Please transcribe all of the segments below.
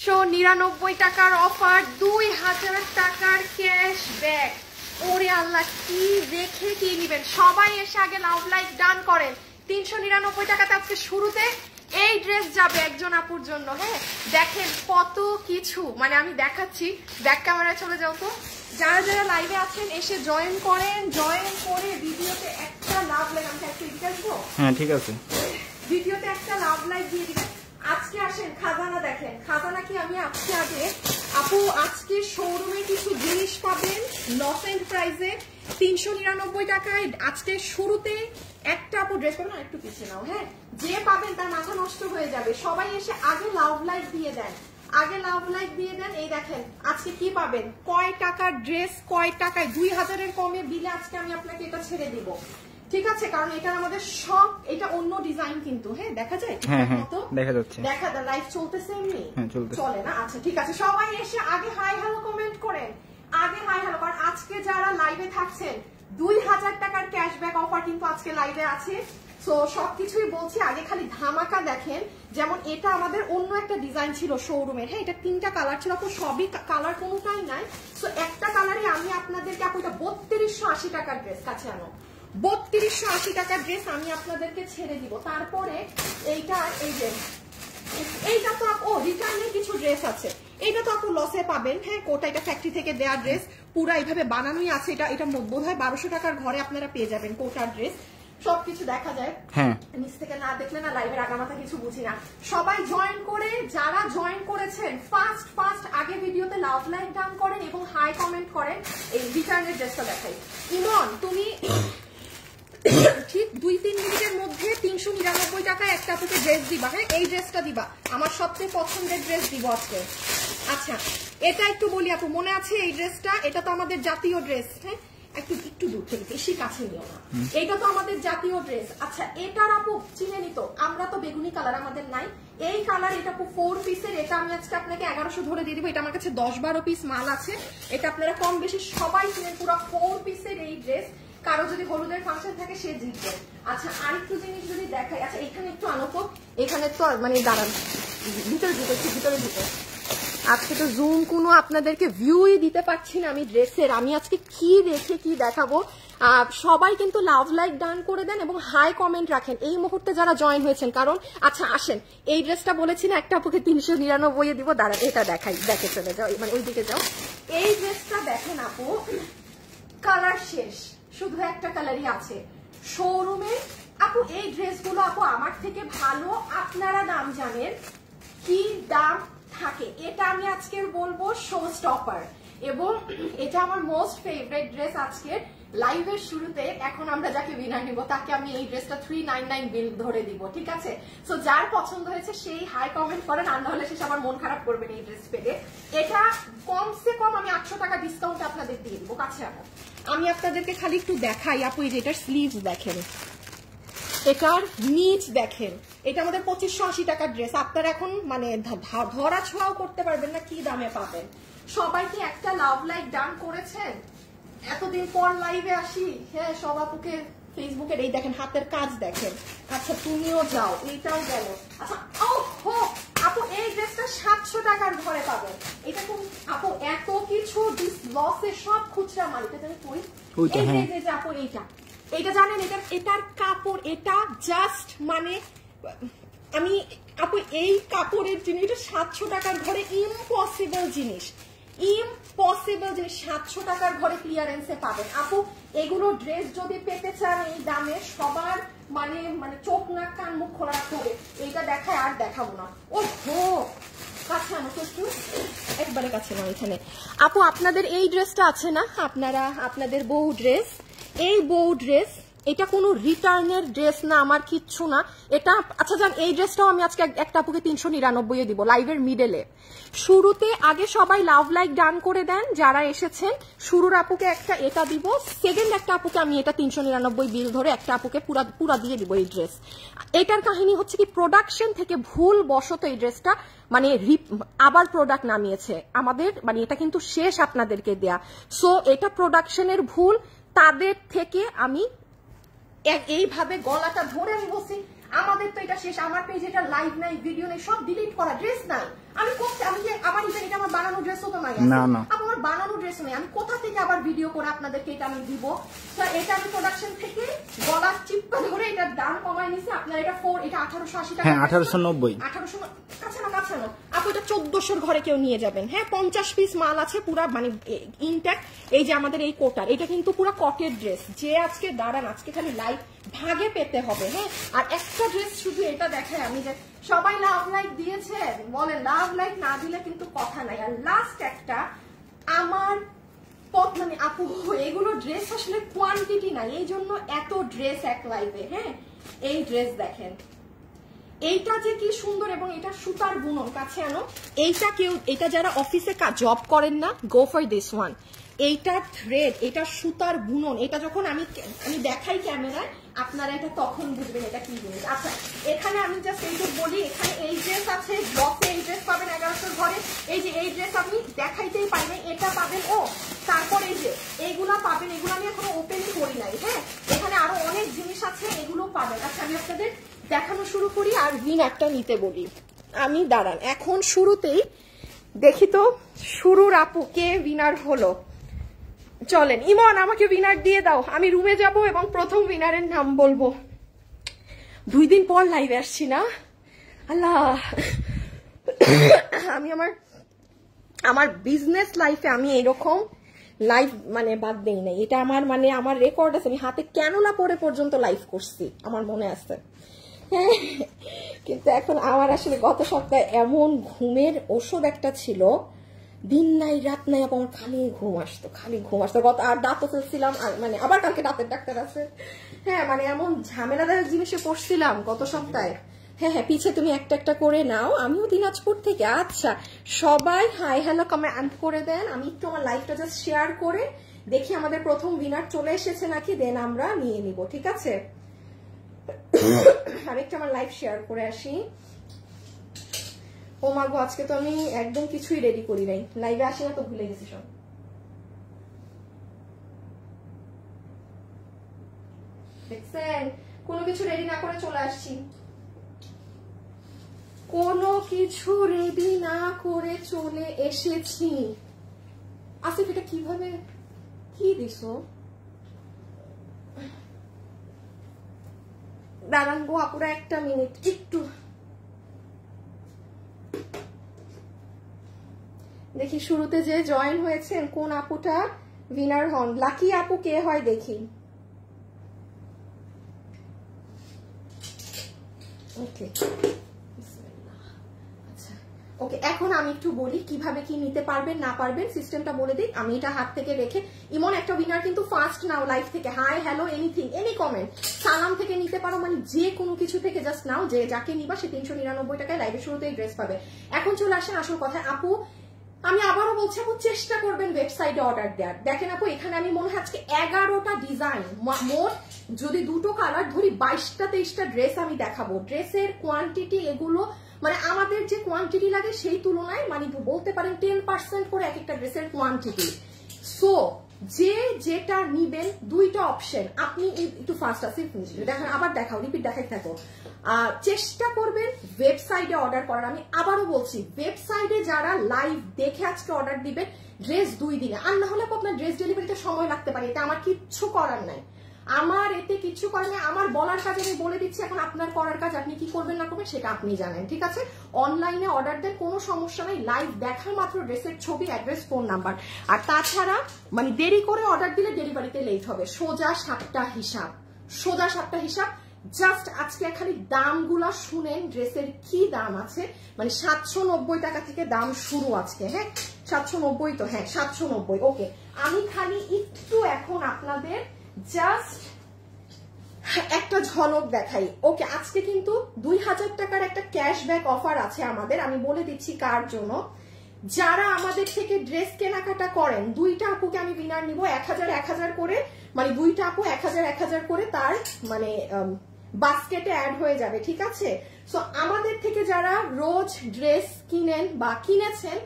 99 টাকার অফার, 2000 টাকার ক্যাশব্যাক। ওরে আল্লাহ, কি দেখে কি নিবেন? সবাই এসে আগে লাভ লাইক ডান করেন। 399 টাকাতে আজকে শুরুতে এই ড্রেস যাবে একজন আপুর জন্য। হ্যাঁ, দেখেন কত কিছু, মানে আমি দেখাচ্ছি, ব্যাক ক্যামেরায় চলে যাও তো। যারা যারা লাইভে আছেন এসে জয়েন করেন, জয়েন করে ভিডিওতে একটা লাভ লাইক, আমি একটা এডিট করব। হ্যাঁ ঠিক আছে, ভিডিওতে একটা লাভ লাইক দিয়ে দিবেন। আজকে আসেন খাজানা দেখেন, খাজানা কি আমি আজকে আগে আপু আজকে শোরুমে কিছু জিনিস পাবেন লস এন্ড প্রাইসে 399 টাকায়। আজকে শুরুতে একটা আপু ড্রেস পাবেন, একটু পিছিয়ে নাও। হ্যাঁ, যে পাবেন তার মাথা নষ্ট হয়ে যাবে। সবাই এসে আগে লাভ লাইক দিয়ে দেন, আগে লাভ লাইক দিয়ে দেন। এই দেখেন আজকে কি পাবেন, কয় টাকার ড্রেস, কয় টাকায়, 2000-এর কমে দিলে আজকে আমি আপনাকে এটা ছেড়ে দিব। ঠিক আছে, কারণ এটা আমাদের সব, এটা অন্য ডিজাইন কিন্তু। হ্যাঁ দেখা যায়, দেখা যাচ্ছে, দেখা যায় লাইভ চলতেছে এমনি চলে না। আচ্ছা ঠিক আছে, সবাই এসে আগে হাই হ্যালো কমেন্ট করেন, আগে হাই হ্যালো। কারণ আজকে যারা লাইভে থাকছেন 2000 টাকার ক্যাশব্যাক অফার কিন্তু আজকে লাইভে আছে। সো সবকিছুই বলছি, আগে খালি ধামাকা দেখেন। যেমন এটা আমাদের অন্য একটা ডিজাইন ছিল শোরুমের। হ্যাঁ, এটা 3টা কালার ছিল, আপু সবই কালার কোনোটাই নাই। সো একটা কালারে আমি আপনাদেরকে, আপু এটা 3280 টাকার ড্রেস, কাছে আনো, 3280 টাকার ড্রেস আমি আপনাদেরকে ছেড়ে দিব। তারপরে এইটা, এই যে এইটা তো আপু রিটার্নের কিছু ড্রেস আছে, এইটা তো আপু লসে পাবেন। হ্যাঁ, কোটা এটা ফ্যাক্টরি থেকে দেওয়া ড্রেস, পুরা এইভাবে বানানোই আছে। এটা বোধহয় 1200 টাকার ঘরে আপনারা পেয়ে যাবেন কোটার ড্রেস। সবকিছু দেখা যায়, হ্যাঁ নিচ থেকে না দেখলে না লাইভের আগামাথা কিছু বুঝি না। সবাই জয়েন করে, যারা জয়েন করেছেন ফার্স্ট আগে ভিডিওতে লাভ লাইক ডান করেন এবং হাই কমেন্ট করেন। এই রিটার্নের ড্রেসটা দেখাই। ইমন তুমি ঠিক 2-3 মিনিটের মধ্যে 399 টাকায় একটা আপুকে ড্রেস দিবা। হ্যাঁ, এই ড্রেসটা দিবা, আমার সবচেয়ে পছন্দের ড্রেস দিব আজকে। আচ্ছা এটা একটু বলি আপু, মনে আছে এই ড্রেসটা? এটা তো আমাদের জাতীয় ড্রেস। হ্যাঁ, একটু দূর থেকে, বেশি কাছে নিও না। এটা তো আমাদের জাতীয় ড্রেস। আচ্ছা এটার আপু চিনে নিত, আমরা তো বেগুনি কালার আমাদের নাই, এই কালার। এটা আপু 4 পিসের, এটা আমি আজকে আপনাকে 1100 ধরে দিয়ে দিব। এটা আমার কাছে 10-12 পিস মাল আছে, এটা আপনারা কম বেশি সবাই কিনেন। পুরো 4 পিসের এই ড্রেস, কারো যদি হলুদের ফাংশন থাকে সে জিতবে। আচ্ছা আরেকটু জিনিস যদি দেখাই, আচ্ছা এখানে একটু আনোপো, এখানে তো মানে দাঁড়ান, ভিতরে ঢুকে। আজকে তো জুম কোনো আপনাদেরকে ভিউই দিতে পারছি না আমি ড্রেসের। আমি আজকে কি রেখে কি দেখাবো। সবাই কিন্তু লাভ লাইক ডান করে দেন এবং হাই কমেন্ট রাখেন এই মুহূর্তে যারা জয়েন হয়েছেন। কারণ আচ্ছা আসেন, এই ড্রেসটা বলেছি না একটা আপুকে 399 দিব, দাঁড়ান এটা দেখাই, দেখে চলে যাও, মানে ওইদিকে যাও। এই ড্রেসটা দেখেন আপু, কালার শেষ, শুধু একটা কালারই আছে শোরুমে। আপু এই ড্রেসগুলো আপু আমার থেকে ভালো আপনারা দাম জানেন, কি দাম থাকে। এটা আমি আজকে বলবো শো স্টপার, এবং এটা আমার মোস্ট ফেভারিট ড্রেস আজকে লাইভের শুরুতে। এখন আমরা যাকে উইনার নিব তাকে আমি এই ড্রেসটা 399 বিল ধরে দিব। ঠিক আছে, সো যার পছন্দ হয়েছে সেই হাই কমেন্ট করেন, আর নাহলে শেষ আমার মন খারাপ করবেন এই ড্রেস পেলে। এটা কমসে কম আমি 800 টাকা ডিসকাউন্ট আপনাদের দিয়ে দিব। কাছে আমি আপনাদেরকে খালি একটু দেখাই আপু, এই যে এটার স্লিভ দেখেন, এটার নিচ দেখেন। এটা আমাদের 2580 টাকার ড্রেস। আপনারা এখন মানে ধরা ছোঁয়াও করতে পারবেন না কি দামে পাবেন। সবাই কি একটা লাভ লাইক ডান করেছেন? এতদিন পর লাইভে আসি। হ্যাঁ, সব আপুকে ফেসবুকের এই দেখেন হাতের কাজ দেখেন। আচ্ছা তুমিও যাও, এইটাও গেল। আচ্ছা আপু এই ড্রেসটা 700 টাকার ঘরে পাবেন। এটা কোন আপু, এত কিছু লসে সব খুচরা মালিক। জানি কই এই যে আপু এইটা জানেন, এটার কাপড়, এটা জাস্ট মানে আমি আপু এই কাপড়ের জিনিস, এটা 700 টাকার ঘরে ইম্পসিবল জিনিস, 700 টাকার ঘরে ক্লিয়ারেন্সে পাবেন। আপু এগুলো ড্রেস যদি পেতে চান এই দামে, সবার মানে চোখ নাক কান মুখ খোলা রাখতে হবে। এইটা দেখায় আর দেখাবো না। ও হো, কাছে আনো তো একটু, একবারে কাছে না এখানে। আপু আপনাদের এই ড্রেসটা আছে না, আপনাদের বউ ড্রেস, এই বউ ড্রেস, এটা কোনো রিটার্নের ড্রেস না, আমার কিচ্ছু না এটা। আচ্ছা জান, এই ড্রেসটাও আমি আজকে একটা আপুকে 399 দিব লাইভের মিডলে। শুরুতে আগে সবাই লাভ লাইক ডান করে দেন যারা এসেছেন। শুরুর আপুকে একটা এটা দিব, সেকেন্ড একটা আপুকে আমি এটা 399 বিল ধরে একটা আপুকে পুরা দিয়ে দিব এই ড্রেস। এটার কাহিনী হচ্ছে কি, প্রোডাকশন থেকে ভুল বশত এই ড্রেসটা মানে আবার প্রোডাক্ট নামিয়েছে আমাদের, মানে এটা কিন্তু শেষ আপনাদেরকে দেয়া। সো এটা প্রোডাকশনের ভুল, তাদের থেকে আমি এইভাবে গলাটা ধরে আমি বলছি আমাদের তো এটা শেষ, আমার পেজে এটা লাইভ নাই, ভিডিও নেই, সব ডিলিট করা, ড্রেস নাই। আমি করছি, আমি কি ড্রেসও তো নাই, না না আমার বানানো ড্রেস নেই, আমি কোথা থেকে আবার ভিডিও করে আপনাদেরকে এটা আমি দিব? এটা আমি প্রোডাকশন থেকে গলার চিপকা ধরে এটার দাম কমাই নিছি। আপনার এটা 1880 টাকা, হ্যাঁ 1890 কাছে না আপু, এটা 1400 ঘরে কেউ নিয়ে যাবেন। হ্যাঁ 50 পিস মাল আছে পুরা, মানে ইনট্যাক্ট। এই যে আমাদের এই কোটার, এটা কিন্তু পুরো কটের ড্রেস। যে আজকে দাঁড়ান, আজকে খালি লাইভ ভাগে পেতে হবে। হ্যাঁ, আর একটা ড্রেস শুধু এটা দেখায় আমি যে সবাই লাভ লাইক দিয়েছে, বলে লাভ লাইক না দিলে কিন্তু কথা নাই। আর লাস্ট একটা আমার মানে আপু, এগুলো ড্রেস আসলে কোয়ান্টিটি নাই, এই জন্য এত ড্রেস এক লাইভে। হ্যাঁ, এই ড্রেস দেখেন, এইটা যে কি সুন্দর, এবং এটা সুতার বুনন। কাছে আনো এইটা, কেউ এটা যারা অফিসে জব করেন না, গো ফর দিস ওয়ান। এইটা থ্রেড, এটা সুতার বুনন। এটা যখন আমি দেখাই ক্যামেরায়, আপনারা এটা তখন বুঝবেন এটা কি জিনিস। আচ্ছা, এখানে আমি জাস্ট এইটুকু বলি, এখানে এই ড্রেস আছে, ব্লকে এই ড্রেস পাবেন 1100 ঘরে। এই যে এই ড্রেস আপনি দেখাইতেই পারবেন, এটা পাবেন। ও তারপর এই যে এইগুলা পাবেন, এগুলো আমি এখনো ওপেনই করি নাই। হ্যাঁ, এখানে আরো অনেক জিনিস আছে, এগুলো পাবেন। আচ্ছা, আমি আপনাদের দেখানো শুরু করি আর উইনারটা নিতে বলি। আমি দাঁড়ান, এখন শুরুতেই দেখি তো শুরুর আপু কে উইনার হলো। চলেন ইমন, আমাকে উইনার দিয়ে দাও, আমি রুমে যাব এবং প্রথম উইনারের নাম বলবো। 2 দিন পর লাইভে আসছি না, আল্লাহ। আমি আমার বিজনেস লাইফে আমি এরকম লাইভ মানে বাদ দেই নাই। এটা আমার মানে আমার রেকর্ড আছে, আমি হাতে ক্যানোলা পরে পর্যন্ত লাইভ করছি, আমার মনে আছে। হ্যাঁ, কিন্তু এখন আমার আসলে গত সপ্তাহে এমন ঘুমের ওষুধ একটা ছিল, দিন নাই রাত নাই, আমার খালি ঘুম আসতো, গত আর দাঁতও ফেলছিলাম, আর মানে আবার কালকে দাঁতের ডাক্তার আছে। হ্যাঁ, মানে এমন ঝামেলাদায়ক জিনিসে পড়ছিলাম গত সপ্তাহে। হ্যাঁ হ্যাঁ, পিছে তুমি একটা একটা করে নাও, আমিও দিনাজপুর থেকে। আচ্ছা, সবাই হাই হ্যালো কমেন্ট করে দেন, আমি একটু আমার লাইভটা জাস্ট শেয়ার করে দেখি আমাদের প্রথম উইনার চলে এসেছে নাকি, দেন আমরা নিয়ে নিব। ঠিক আছে, আরেকটা আমার লাইভ শেয়ার করে আসি। ও মা গো, আজকে তো আমি একদম কিছুই রেডি করি নাই, লাইভে আসি না তো ভুলে গেছি সব। দেখছেন, কোনো কিছু রেডি না করে চলে আসছি, কোনো কিছু রেডি না করে চলে এসেছি। আসিফ, এটা কিভাবে কি দিছো? দাঁড়ান গো আপুরা, একটা মিনিট একটু দেখি শুরুতে যে জয়েন হয়েছেন কোন আপুটা উইনার হন। লাকি আপু কে হয় দেখি। ওকে, ওকে, এখন আমি একটু বলি কিভাবে কি নিতে পারবেন না পারবেন, সিস্টেমটা বলে দিই। আমি এটা হাত থেকে রেখে, ইমন একটা উইনার কিন্তু ফার্স্ট নাও লাইভ থেকে, hi hello anything any comment সালাম থেকে নিতে পারো, মানে যে কোনো কিছু থেকে জাস্ট নাও, যে যাকে নিবা সে 399 টাকায় লাইভের শুরুতেই ড্রেস পাবে। এখন চলে আসেন আসল কথা। আপু, আমি আবারও বলছি, আপু চেষ্টা করবেন ওয়েবসাইটে অর্ডার দেওয়ার। দেখেন আপু, এখানে আমি মনে হয় আজকে 11টা ডিজাইন, মোট যদি দুটো কালার ধরি 22টা 23টা ড্রেস আমি দেখাবো। ড্রেসের কোয়ান্টিটি এগুলো মানে আমাদের যে কোয়ান্টিটি লাগে সেই তুলনায় মানে বলতে পারেন 10% করে এক একটা ড্রেসের কোয়ান্টিটি। সো যে যেটা নিবেন, দুইটা অপশন, আপনি একটু ফার্স্ট আছে দেখেন, আবার দেখাও, রিপিট দেখাই থাকো। চেষ্টা করবেন ওয়েবসাইটে অর্ডার করার। আমি আবারও বলছি, ওয়েবসাইটে যারা লাইভ দেখে আজকে অর্ডার দিবেন, ড্রেস 2 দিনে, আর না হলে আপনার ড্রেস ডেলিভারিতে সময় লাগতে পারে, এটা আমার কিচ্ছু করার নাই, আমার এতে কিছু করে না। আমার বলার কাজ আমি বলে দিচ্ছি, এখন আপনার করার কাজ, আপনি কি করবেন না করবেন সেটা আপনি জানেন। ঠিক আছে, অনলাইনে অর্ডার দেন, কোনো সমস্যা নাই, লাইভ দেখা মাত্র ড্রেসের ছবি, অ্যাড্রেস, ফোন নাম্বার। আর তাছাড়া মানে দেরি করে অর্ডার দিলে ডেলিভারিতে লেট হবে। সোজা 7টা হিসাব। জাস্ট আজকে খালি দামগুলা শুনেন, ড্রেসের কি দাম আছে, মানে 790 টাকা থেকে দাম শুরু আজকে। হ্যাঁ 790 তো, হ্যাঁ 790। ওকে, আমি খালি একটু এখন আপনাদের জাস্ট একটা ঝলক দেখাই। ওকে, আজকে কিন্তু 2000 টাকার একটা ক্যাশব্যাক অফার আছে আমাদের, আমি বলে দিচ্ছি কার জন্য। যারা আমাদের থেকে ড্রেস কেনাকাটা করেন, দুইটা আপুকে আমি উইনার নিব 1000 করে, মানে দুইটা আপু 1000 করে তার মানে বাস্কেটে অ্যাড হয়ে যাবে। ঠিক আছে, সো আমাদের থেকে যারা রোজ ড্রেস কিনেন বা কিনেছেন,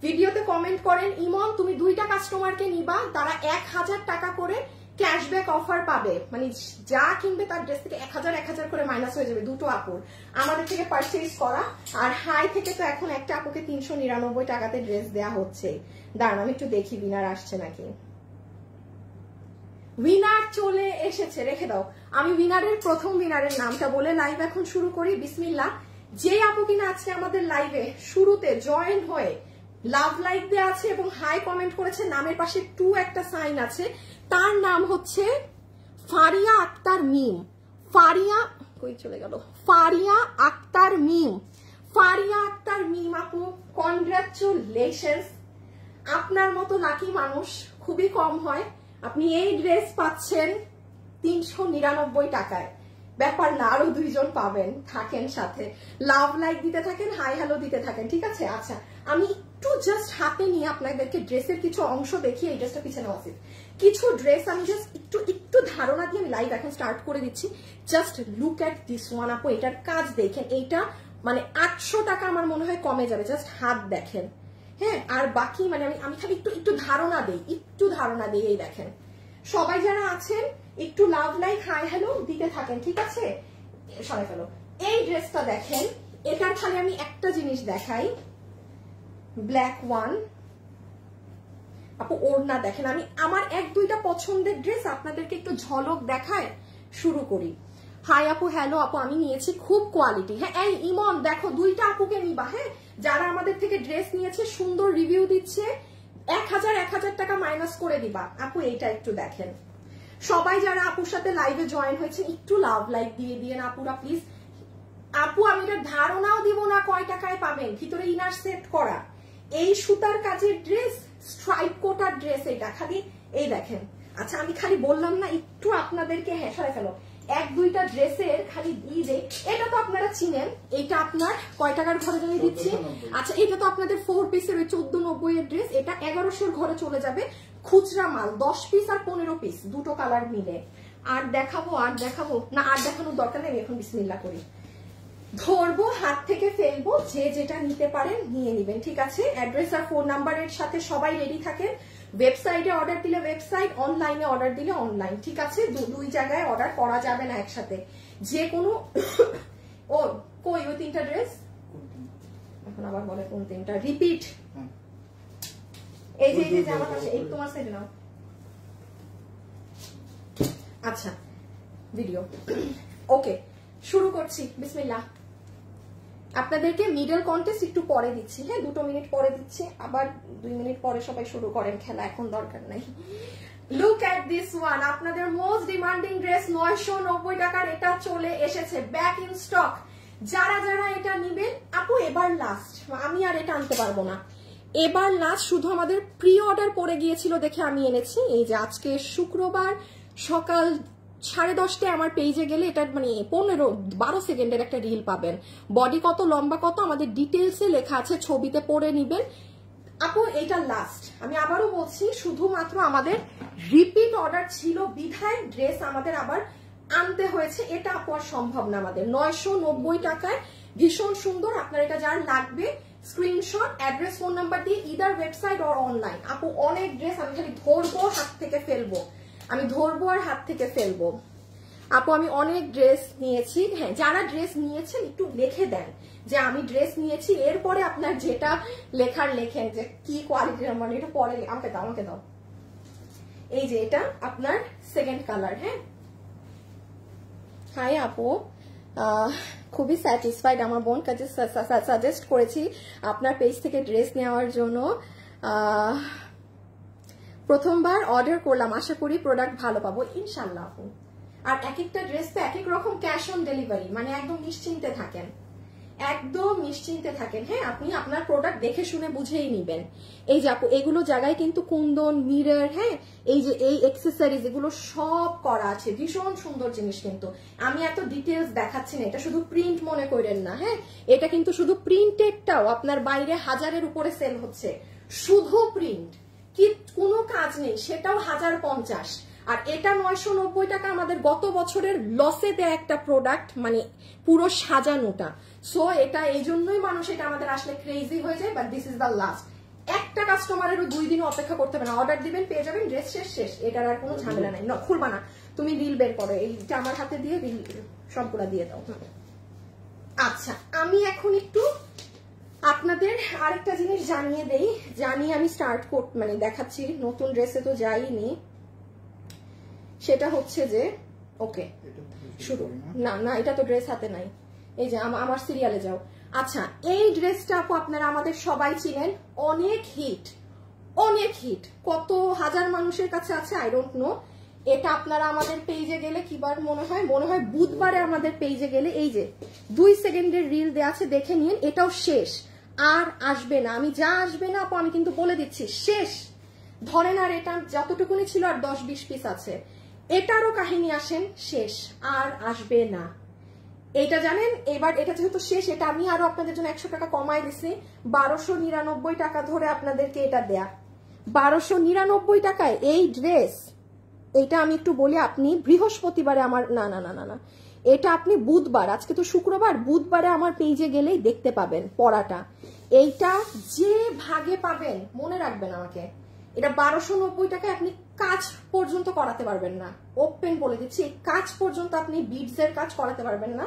ভিডিওতে কমেন্ট করেন ইমন তুমি দুইটা কাস্টমারকে নিবা, তারা 1000 টাকা করে ক্যাশব্যাক অফার পাবে, মানে যা কিনবে তার ড্রেস থেকে 1000 করে মাইনাস হয়ে যাবে। দুটো আপুর আমাদের থেকে পারচেজ করা। আর হাই থেকে তো এখন একটা আপুকে 399 টাকাতে ড্রেস দেয়া হচ্ছে। দাঁড়ান আমি একটু দেখি উইনার আসছে নাকি। উইনার চলে এসেছে, রেখে দাও। আমি উইনারের প্রথম উইনারের নামটা বলে লাইভ এখন শুরু করি। বিসমিল্লাহ। যে আপু কিনা আজকে আমাদের লাইভে শুরুতে জয়েন হয়ে লাভ লাইক দেওয়া আছে এবং হাই কমেন্ট করেছে, নামের পাশে 2 একটা সাইন আছে, তার নাম হচ্ছে ফারিয়া আক্তার মিম। ফারিয়া কই চলে গেল? ফারিয়া আক্তার মিম। ফারিয়া আক্তার মিম আপু, কনগ্রাচুলেশনস। আপনার মতো লাকি মানুষ খুবই কম হয়। আপনি এই ড্রেস পাচ্ছেন 399 টাকায়। ব্যাপার না, আরো 2 জন পাবেন। থাকেন সাথে, লাভ লাইক দিতে থাকেন, হাই হ্যালো দিতে থাকেন, ঠিক আছে? আচ্ছা, আমি একটু জাস্ট হাতে নিয়ে আপনাদেরকে ড্রেসের কিছু অংশ দেখিয়ে এই ড্রেসটা পিছনে আসি। কিছু ড্রেস আমি জাস্ট একটু ধারণা দিয়ে আমি লাইভ এখন স্টার্ট করে দিচ্ছি। Just look at this one আপু, এটার কাজ দেখেন। এইটা মানে 800 টাকা আমার মনে হয় কমে যাবে, জাস্ট হাত দেখেন। হ্যাঁ, আর বাকি মানে আমি খালি একটু ধারণা দেই, এই দেখেন। সবাই যারা আছেন একটু লাভ লাইক হাই হ্যালো দিতে থাকেন, ঠিক আছে? সবাই ফেলো। এই ড্রেসটা দেখেন, এটার খালি আমি একটা জিনিস দেখাই, ব্ল্যাক ওয়ান আপু ওড়না দেখেন। আমি আমার 1-2টা পছন্দের ড্রেস আপনাদেরকে একটু ঝলক দেখায় শুরু করি। হাই আপু, হ্যালো আপু, আমি নিয়েছি খুব কোয়ালিটি। হ্যাঁ, এই ইমন দেখো, 2টা আপুকে নিবা। হ্যাঁ, যারা আমাদের থেকে ড্রেস নিয়েছে, সুন্দর রিভিউ দিচ্ছে, 1000 টাকা মাইনাস করে দিবা আপু। এইটা একটু দেখেন। সবাই যারা আপুর সাথে লাইভে জয়েন হয়েছে একটু লাভ লাইক দিয়ে না আপুরা প্লিজ। আপু আমি এটা ধারণাও দিব না কয় টাকায় পাবেন, ভিতরে ইনার সেট করা এই সুতার কাজের ড্রেস, স্ট্রাইপ কোটার ড্রেস, এটা খালি এই দেখেন। আচ্ছা, আমি খালি বললাম না একটু আপনাদেরকে, হ্যাঁ সরাই ফেলো, 1-2টা ড্রেসের খালি দিয়ে দেই। এটা তো আপনারা চিনেন, এইটা আপনার কয় টাকার ঘরে জানিয়ে দিচ্ছি। আচ্ছা, এটা তো আপনাদের 4 পিসের ওই 1490 এর ড্রেস, এটা 1100 ঘরে চলে যাবে। খুচরা মাল 10 পিস আর 15 পিস, দুটো কালার মিলে। আর দেখাবো না, আর দেখানোর দরকার নেই, এখন বিসমিল্লাহ করি। ধরবো, হাত থেকে ফেলবো, যে যেটা নিতে পারেন নিয়ে নিবেন, ঠিক আছে? অ্যাড্রেস আর ফোন নাম্বারের সাথে সবাই রেডি থাকেন। ওয়েবসাইটে অর্ডার দিলে ওয়েবসাইট, অনলাইনে অর্ডার দিলে অনলাইন, ঠিক আছে? দুই জায়গায় অর্ডার করা যাবে না একসাথে, যে কোনো। ও কই ওই 3টা ড্রেস? এখন আবার বলে কোন 3টা? রিপিট। এই যে আমার কাছে, এই তোমার সাইডে নাও। আচ্ছা, ভিডিও ওকে, শুরু করছি। বিসমিল্লাহ। আপনাদেরকে মিডল কন্টেস্ট একটু পরে দিচ্ছি, হ্যাঁ 2 মিনিট পরে দিচ্ছি, আবার 2 মিনিট পরে সবাই শুরু করেন খেলা, এখন দরকার নাই। লুক এট দিস ওয়ান, আপনাদের মোস্ট ডিমান্ডিং ড্রেস 990 টাকার, এটা চলে এসেছে ব্যাক ইন স্টক। যারা এটা নিবেন আপু, এবার লাস্ট, আমি আর এটা আনতে পারবো না, এবার লাস্ট। শুধু আমাদের প্রি অর্ডার পড়ে গিয়েছিল দেখে আমি এনেছি। এই যে আজকে শুক্রবার সকাল 10:30টায় আমার পেজে গেলে এটা মানে 15-12 সেকেন্ডের একটা রিল পাবেন। বডি কত, লম্বা কত, আমাদের ডিটেলসে লেখা আছে, ছবিতে পড়ে নিবেন আপু। এটা লাস্ট, আমি আবারও বলছি, শুধুমাত্র আমাদের রিপিট অর্ডার ছিল বিধায় ড্রেস আমাদের আবার আনতে হয়েছে। এটা আপু আর সম্ভব না আমাদের। 990 টাকায় ভীষণ সুন্দর। আপনার এটা যার লাগবে স্ক্রিনশট, অ্যাড্রেস, ফোন নাম্বার দিয়ে ইদার ওয়েবসাইট অর অনলাইন। আপু অনেক ড্রেস, আমি খালি ধরবো হাত থেকে ফেলবো, আমি ধরবো আর হাত থেকে ফেলবো। আপু আমি অনেক ড্রেস নিয়েছি। হ্যাঁ, যারা ড্রেস নিয়েছেন একটু লিখে দেন যে আমি ড্রেস নিয়েছি, এরপরে আপনার যেটা লেখার লেখেন যে কি কোয়ালিটির, মানে এটা পরে আমাকে দাও। এই যে এটা আপনার সেকেন্ড কালার। হ্যাঁ, হাই আপু, খুবই স্যাটিসফাইড। আমার বোন কাছে সাজেস্ট করেছি আপনার পেজ থেকে ড্রেস নেওয়ার জন্য। প্রথমবার অর্ডার করলাম, আশা করি প্রোডাক্ট ভালো পাবো ইনশাল্লাহ আপু। আর এক একটা ড্রেস তো এক এক রকম ক্যাশ অন ডেলিভারি, মানে একদম নিশ্চিন্তে থাকেন, একদম নিশ্চিন্তে থাকেন। হ্যাঁ, আপনি আপনার প্রোডাক্ট দেখে শুনে বুঝেই নিবেন। এই যে আপু, এগুলো জায়গায় কিন্তু কুন্দন, মিরর, হ্যাঁ এই যে এই অ্যাক্সেসরিজ, এগুলো সব করা আছে, ভীষণ সুন্দর জিনিস। কিন্তু আমি এত ডিটেলস দেখাচ্ছি না, এটা শুধু প্রিন্ট মনে করেন না। হ্যাঁ, এটা কিন্তু শুধু প্রিন্টেডটাও আপনার বাইরে 1000-এর উপরে সেল হচ্ছে, শুধু প্রিন্ট, কি কোনো কাজ নেই, সেটাও 1050। আর এটা 990 টাকা, আমাদের গত বছরের লসে দেয়া একটা প্রোডাক্ট, মানে পুরো সাজানোটা। সো এটা এই জন্যই মানুষ এটা আমাদের আসলে ক্রেজি হয়ে যায়। But this is the last. একটা কাস্টমারেরও 2 দিন অপেক্ষা করতে হবে না, অর্ডার দিবেন পেয়ে যাবেন, ড্রেস শেষ, এটার আর কোনো ঝামেলা নাই। খুলবা না, তুমি রিল বের করো, এইটা আমার হাতে দিয়ে রিল সবগুলা দিয়ে দাও। আচ্ছা আমি এখন একটু আপনাদের আরেকটা জিনিস জানিয়ে দেই, জানিয়ে আমি স্টার্ট মানে দেখাচ্ছি, নতুন ড্রেসে তো যাইনি, সেটা হচ্ছে যে ওকে শুরু না না এটা তো ড্রেস হাতে নাই, এই যে আমার সিরিয়ালে যাও। আচ্ছা এই ড্রেসটা আপু আপনারা আমাদের সবাই চিনেন, অনেক হিট, অনেক হিট, কত হাজার মানুষের কাছে আছে আই ডোন্ট নো। এটা আপনারা আমাদের পেজে গেলে কিবার মনে হয় বুধবারে আমাদের পেজে গেলে এই যে 2 সেকেন্ডের রিল দেওয়া আছে, দেখে নিন। এটাও শেষ, আর আসবে না, আমি যা আসবে না আপু আমি কিন্তু বলে দিচ্ছি শেষ। ধরেন আর এটা যতটুকুনি ছিল আর 10-20 পিস আছে, এটারও কাহিনী আসেন শেষ, আর আসবে না। এটা জানেন এবার এটা যেহেতু শেষ, এটা আমি আরো আপনাদের জন্য 100 টাকা কমাই দিছি, 1299 টাকা ধরে আপনাদেরকে এটা দেয়া, 1299 টাকায় এই ড্রেস। এটা আমি একটু বলি, আপনি বৃহস্পতিবারে আমার না না না না না এটা আপনি বুধবার, আজকে তো শুক্রবার, বুধবারে আমার পেজে গেলেই দেখতে পাবেন পড়াটা। এইটা যে ভাগে পাবেন মনে রাখবেন আমাকে, এটা 1290 টাকায় আপনি কাজ পর্যন্ত করাতে পারবেন না, ওপেন বলে দিচ্ছি, কাজ পর্যন্ত আপনি বিডস এর কাজ করাতে পারবেন না,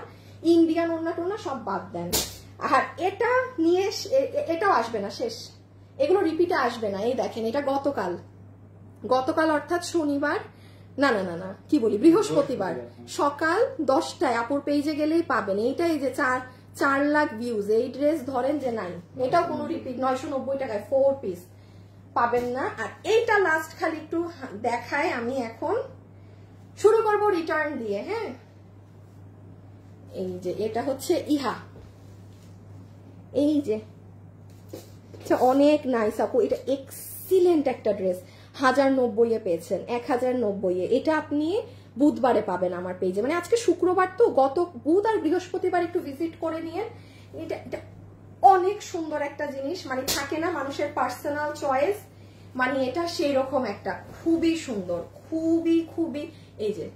ইন্ডিয়ান ওন্না টোনা সব বাদ দেন। আর এটা নিয়ে এটাও আসবে না, শেষ, এগুলো রিপিটে আসবে না। এই দেখেন এটা গতকাল অর্থাৎ শনিবার না না না না কি বলি বৃহস্পতিবার সকাল 10টায় আপুর পেজে গেলেই পাবেন। এইটা এই যে 4 লাখ ভিউজ, এই ড্রেস ধরেন যে নাই, এটাও কোনো রিপিট, 990 টাকায় 4 পিস পাবেন না। আর এইটা লাস্ট খালি একটু দেখায়, আমি এখন শুরু করব রিটার্ন দিয়ে। হ্যাঁ এই যে এটা হচ্ছে ইহা, এই যে অনেক নাইস আপু, এটা এক্সিলেন্ট একটা ড্রেস, 1090 এ পেয়েছেন, 1090 এ। এটা আপনি বুধবারে পাবেন আমার পেজে, মানে আজকে শুক্রবার তো, গত বুধ আর বৃহস্পতিবার একটু ভিজিট করে নিয়ে। এটা অনেক সুন্দর একটা জিনিস, মানে থাকে না মানুষের পার্সোনাল চয়েস, মানে এটা সেই রকম একটা, খুবই সুন্দর, খুবই খুবই এই যে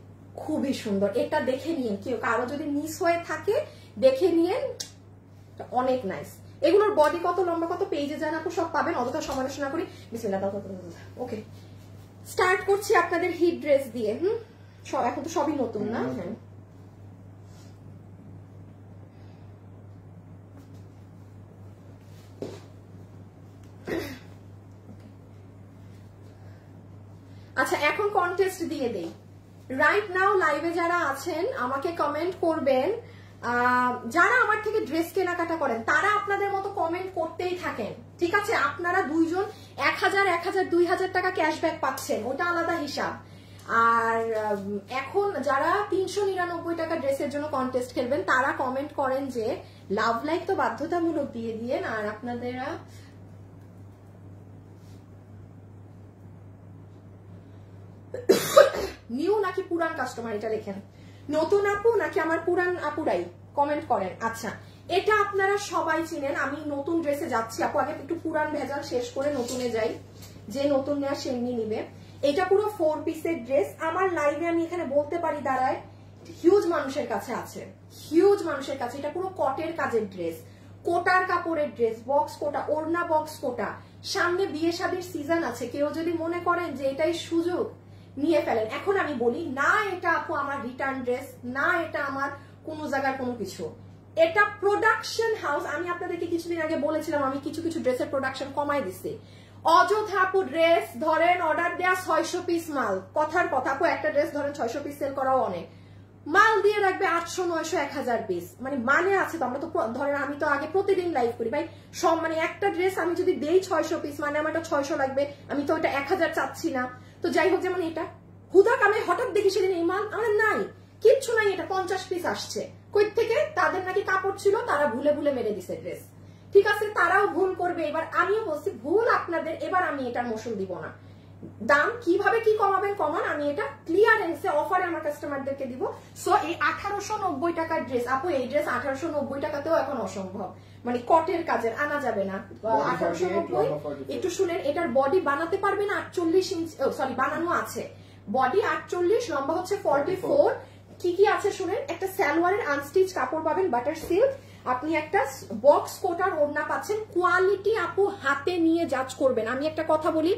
খুবই সুন্দর। এটা দেখে নিন, কেউ কারো যদি মিস হয়ে থাকে দেখে নিন, অনেক নাইস। এগুলোর বডি কত, লম্বা কত, পেজে যান আপু সব পাবেন, অতটা সমালোচনা করি। বিসমিল্লাহ, ওকে স্টার্ট করছি আপনাদের হিট ড্রেস দিয়ে। এখন তো সবই নতুন না। হ্যাঁ আচ্ছা এখন কন্টেস্ট দিয়ে দেই। রাইট নাও লাইভে যারা আছেন আমাকে কমেন্ট করবেন, যারা আমার থেকে ড্রেস কেনাকাটা করেন তারা আপনাদের মতো কমেন্ট করতেই থাকেন, ঠিক আছে? আপনারা দুইজন 1000, 1000, 2000 টাকা ক্যাশব্যাক পাচ্ছেন, ওটা আলাদা হিসাব। আর এখন যারা 399 টাকা ড্রেসের জন্য কন্টেস্ট খেলবেন তারা কমেন্ট করেন যে লাভ লাইক তো বাধ্যতামূলক দিয়ে দিয়েন। আর আপনাদেরা নিউ নাকি পুরান কাস্টমার এটা লেখেন, নতুন আপু নাকি আমার পুরান আপুরাই কমেন্ট করেন। আচ্ছা এটা আপনারা সবাই চিনেন, আমি নতুন ড্রেসে যাচ্ছি আপু, আগে একটু পুরান ভেজাল শেষ করে নতুনে যাই, যে নতুন নেওয়া সেমনি নিবে। এটা পুরো 4 পিসের ড্রেস, আমার লাইভে আমি এখানে বলতে পারি দাঁড়ায় হিউজ মানুষের কাছে আছে, হিউজ মানুষের কাছে। এটা পুরো কটের কাজের ড্রেস, কোটার কাপড়ের ড্রেস, বক্স কোটা, ওড়না বক্স কোটা। সামনে বিয়ে শাদীর সিজন আছে, কেউ যদি মনে করেন যে এটাই সুযোগ নিয়ে ফেলেন। এখন আমি বলি না এটা আপু আমার রিটার্ন ড্রেস, না এটা আমার কোনো জায়গার কোনো কিছু, এটা প্রোডাকশন হাউস। আমি আপনাদেরকে কিছুদিন আগে বলেছিলাম আমি কিছু কিছু ড্রেসের প্রোডাকশন কমাই দিছি। অযথা আপু ড্রেস ধরেন অর্ডার দেয়া 600 পিস মাল, কথার কথা আপু একটা ড্রেস ধরেন 600 পিস সেল করাও অনেক, মাল দিয়ে রাখবে 800, 900, 1000 পিস, মানে আছে তো। আমরা তো ধরেন আমি তো আগে প্রতিদিন লাইভ করি ভাই, সব মানে একটা ড্রেস আমি যদি দেই 600 পিস মানে আমার 600 লাগবে, আমি তো ওটা 1000 চাচ্ছি না। তো যাই হোক, যেমন এটা হুদাক আমি হঠাৎ দেখি সেদিন এই মাল আমার নাই, কিচ্ছু নাই, এটা 50 পিস আসছে কই থেকে, তাদের নাকি কাপড় ছিল, তারা ভুলে ভুলে মেরে দিছে ড্রেস, ঠিক আছে? তারাও ভুল করবে, এবার আমিও বলছি ভুল আপনাদের, এবার আমি এটার মসুল দিব না। দাম কিভাবে কি কমাবেন কমান, আমি এটা ক্লিয়ারেন্সে অফারে আমার কাস্টমারদেরকে দিব। সো এই 1890 টাকার ড্রেস আপু, এই ড্রেস 1890 টাকাতেও এখন অসম্ভব, মানে কটের কাজের আনা যাবে না। 1890 একটু শুনেন, এটার বডি বানাতে পারবেন 48 ইঞ্চি, সরি বানানো আছে, বডি 48, লম্বা হচ্ছে 44। কি কি আছে শুনেন, একটা সালোয়ারের আনস্টিচ কাপড় পাবেন বাটার সিল্ক, আপনি একটা বক্স কোটার ওড়না পাচ্ছেন। কোয়ালিটি আপু হাতে নিয়ে জাজ করবেন। আমি একটা কথা বলি,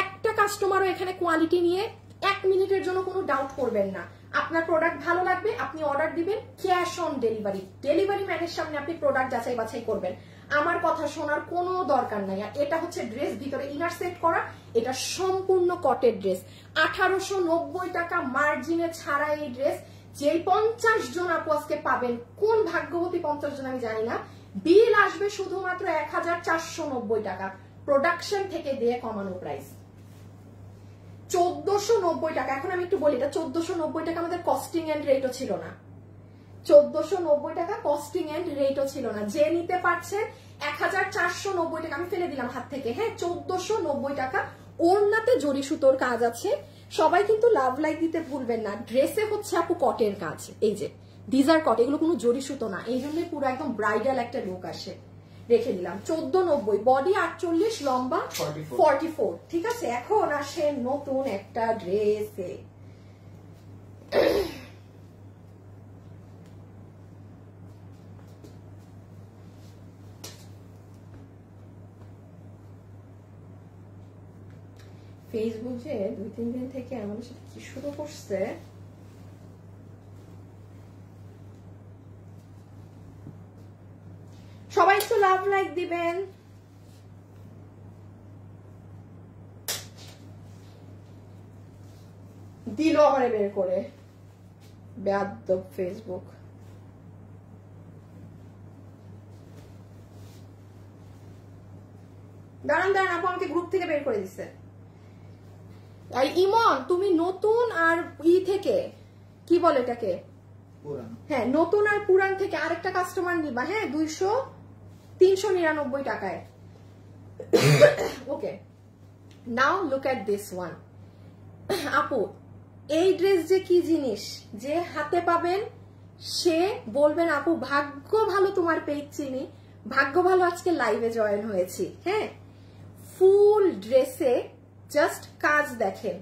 একটা কাস্টমারও এখানে কোয়ালিটি নিয়ে 1 মিনিটের জন্য কোনো ডাউট করবেন না। আপনার প্রোডাক্ট ভালো লাগবে, আপনি অর্ডার দিবেন, ক্যাশ অন ডেলিভারি। ডেলিভারি ম্যানের সামনে আপনি প্রোডাক্ট যাচাই বাছাই করবেন, আমার কথা শোনার কোনো দরকার নাই। আর এটা হচ্ছে ড্রেস, ভিতরে ইনার সেট করা, এটা সম্পূর্ণ কটের ড্রেস। 1890 টাকা মার্জিনে ছাড়া এই ড্রেস। যেই 50 জন আপু আজকে পাবেন, কোন ভাগ্যবতী 50 জন আমি জানি না, বিল আসবে শুধুমাত্র 1490 টাকা, প্রোডাকশন থেকে দিয়ে কমানো প্রাইস 1490 টাকা। এখন আমি একটু বলি, এটা 1490 টাকা আমাদের কস্টিং এন্ড রেটও ছিল না। 1490 টাকা কস্টিং এন্ড রেটও ছিল না। যে নিতে পারছেন 1490 টাকা, আমি ফেলে দিলাম হাত থেকে, হ্যাঁ 1490 টাকা। ওড়নাতে জরি সুতোর কাজ আছে। সবাই কিন্তু লাভ লাইক দিতে ভুলবেন না। ড্রেসে হচ্ছে আপু কটের কাজ, এই যে ডিজার কট, এগুলো কোনো জরি সুতো না, এই জন্যই পুরো একদম ব্রাইডাল একটা লুক আসে। রেখে দিলাম 1490, বডি 48, লম্বা 44, ঠিক আছে। এখন আসে নতুন একটা ড্রেসে। ফেসবুক যে 2-3 দিন থেকে আমাদের সাথে কি শুরু করছে, সবাই একটু লাভ লাইক দিবেন। দিল আমারে বের করে, বেয়াদব ফেসবুক। দাঁড়ান দাঁড়ান, আপু আমাকে গ্রুপ থেকে বের করে দিচ্ছে। ইমন, তুমি নতুন আর থেকে কি বলে এটাকে, হ্যাঁ নতুন আর পুরান থেকে আরেকটা কাস্টমার নিবা, হ্যাঁ 399 টাকায়। ওকে, নাও লুক এট দিস ওয়ান। আপু এই ড্রেস যে কি জিনিস, যে হাতে পাবেন সে বলবেন আপু ভাগ্য ভালো তোমার পেজ চিনি, ভাগ্য ভালো আজকে লাইভে জয়েন হয়েছি। হ্যাঁ, ফুল ড্রেসে জাস্ট কাজ দেখেন।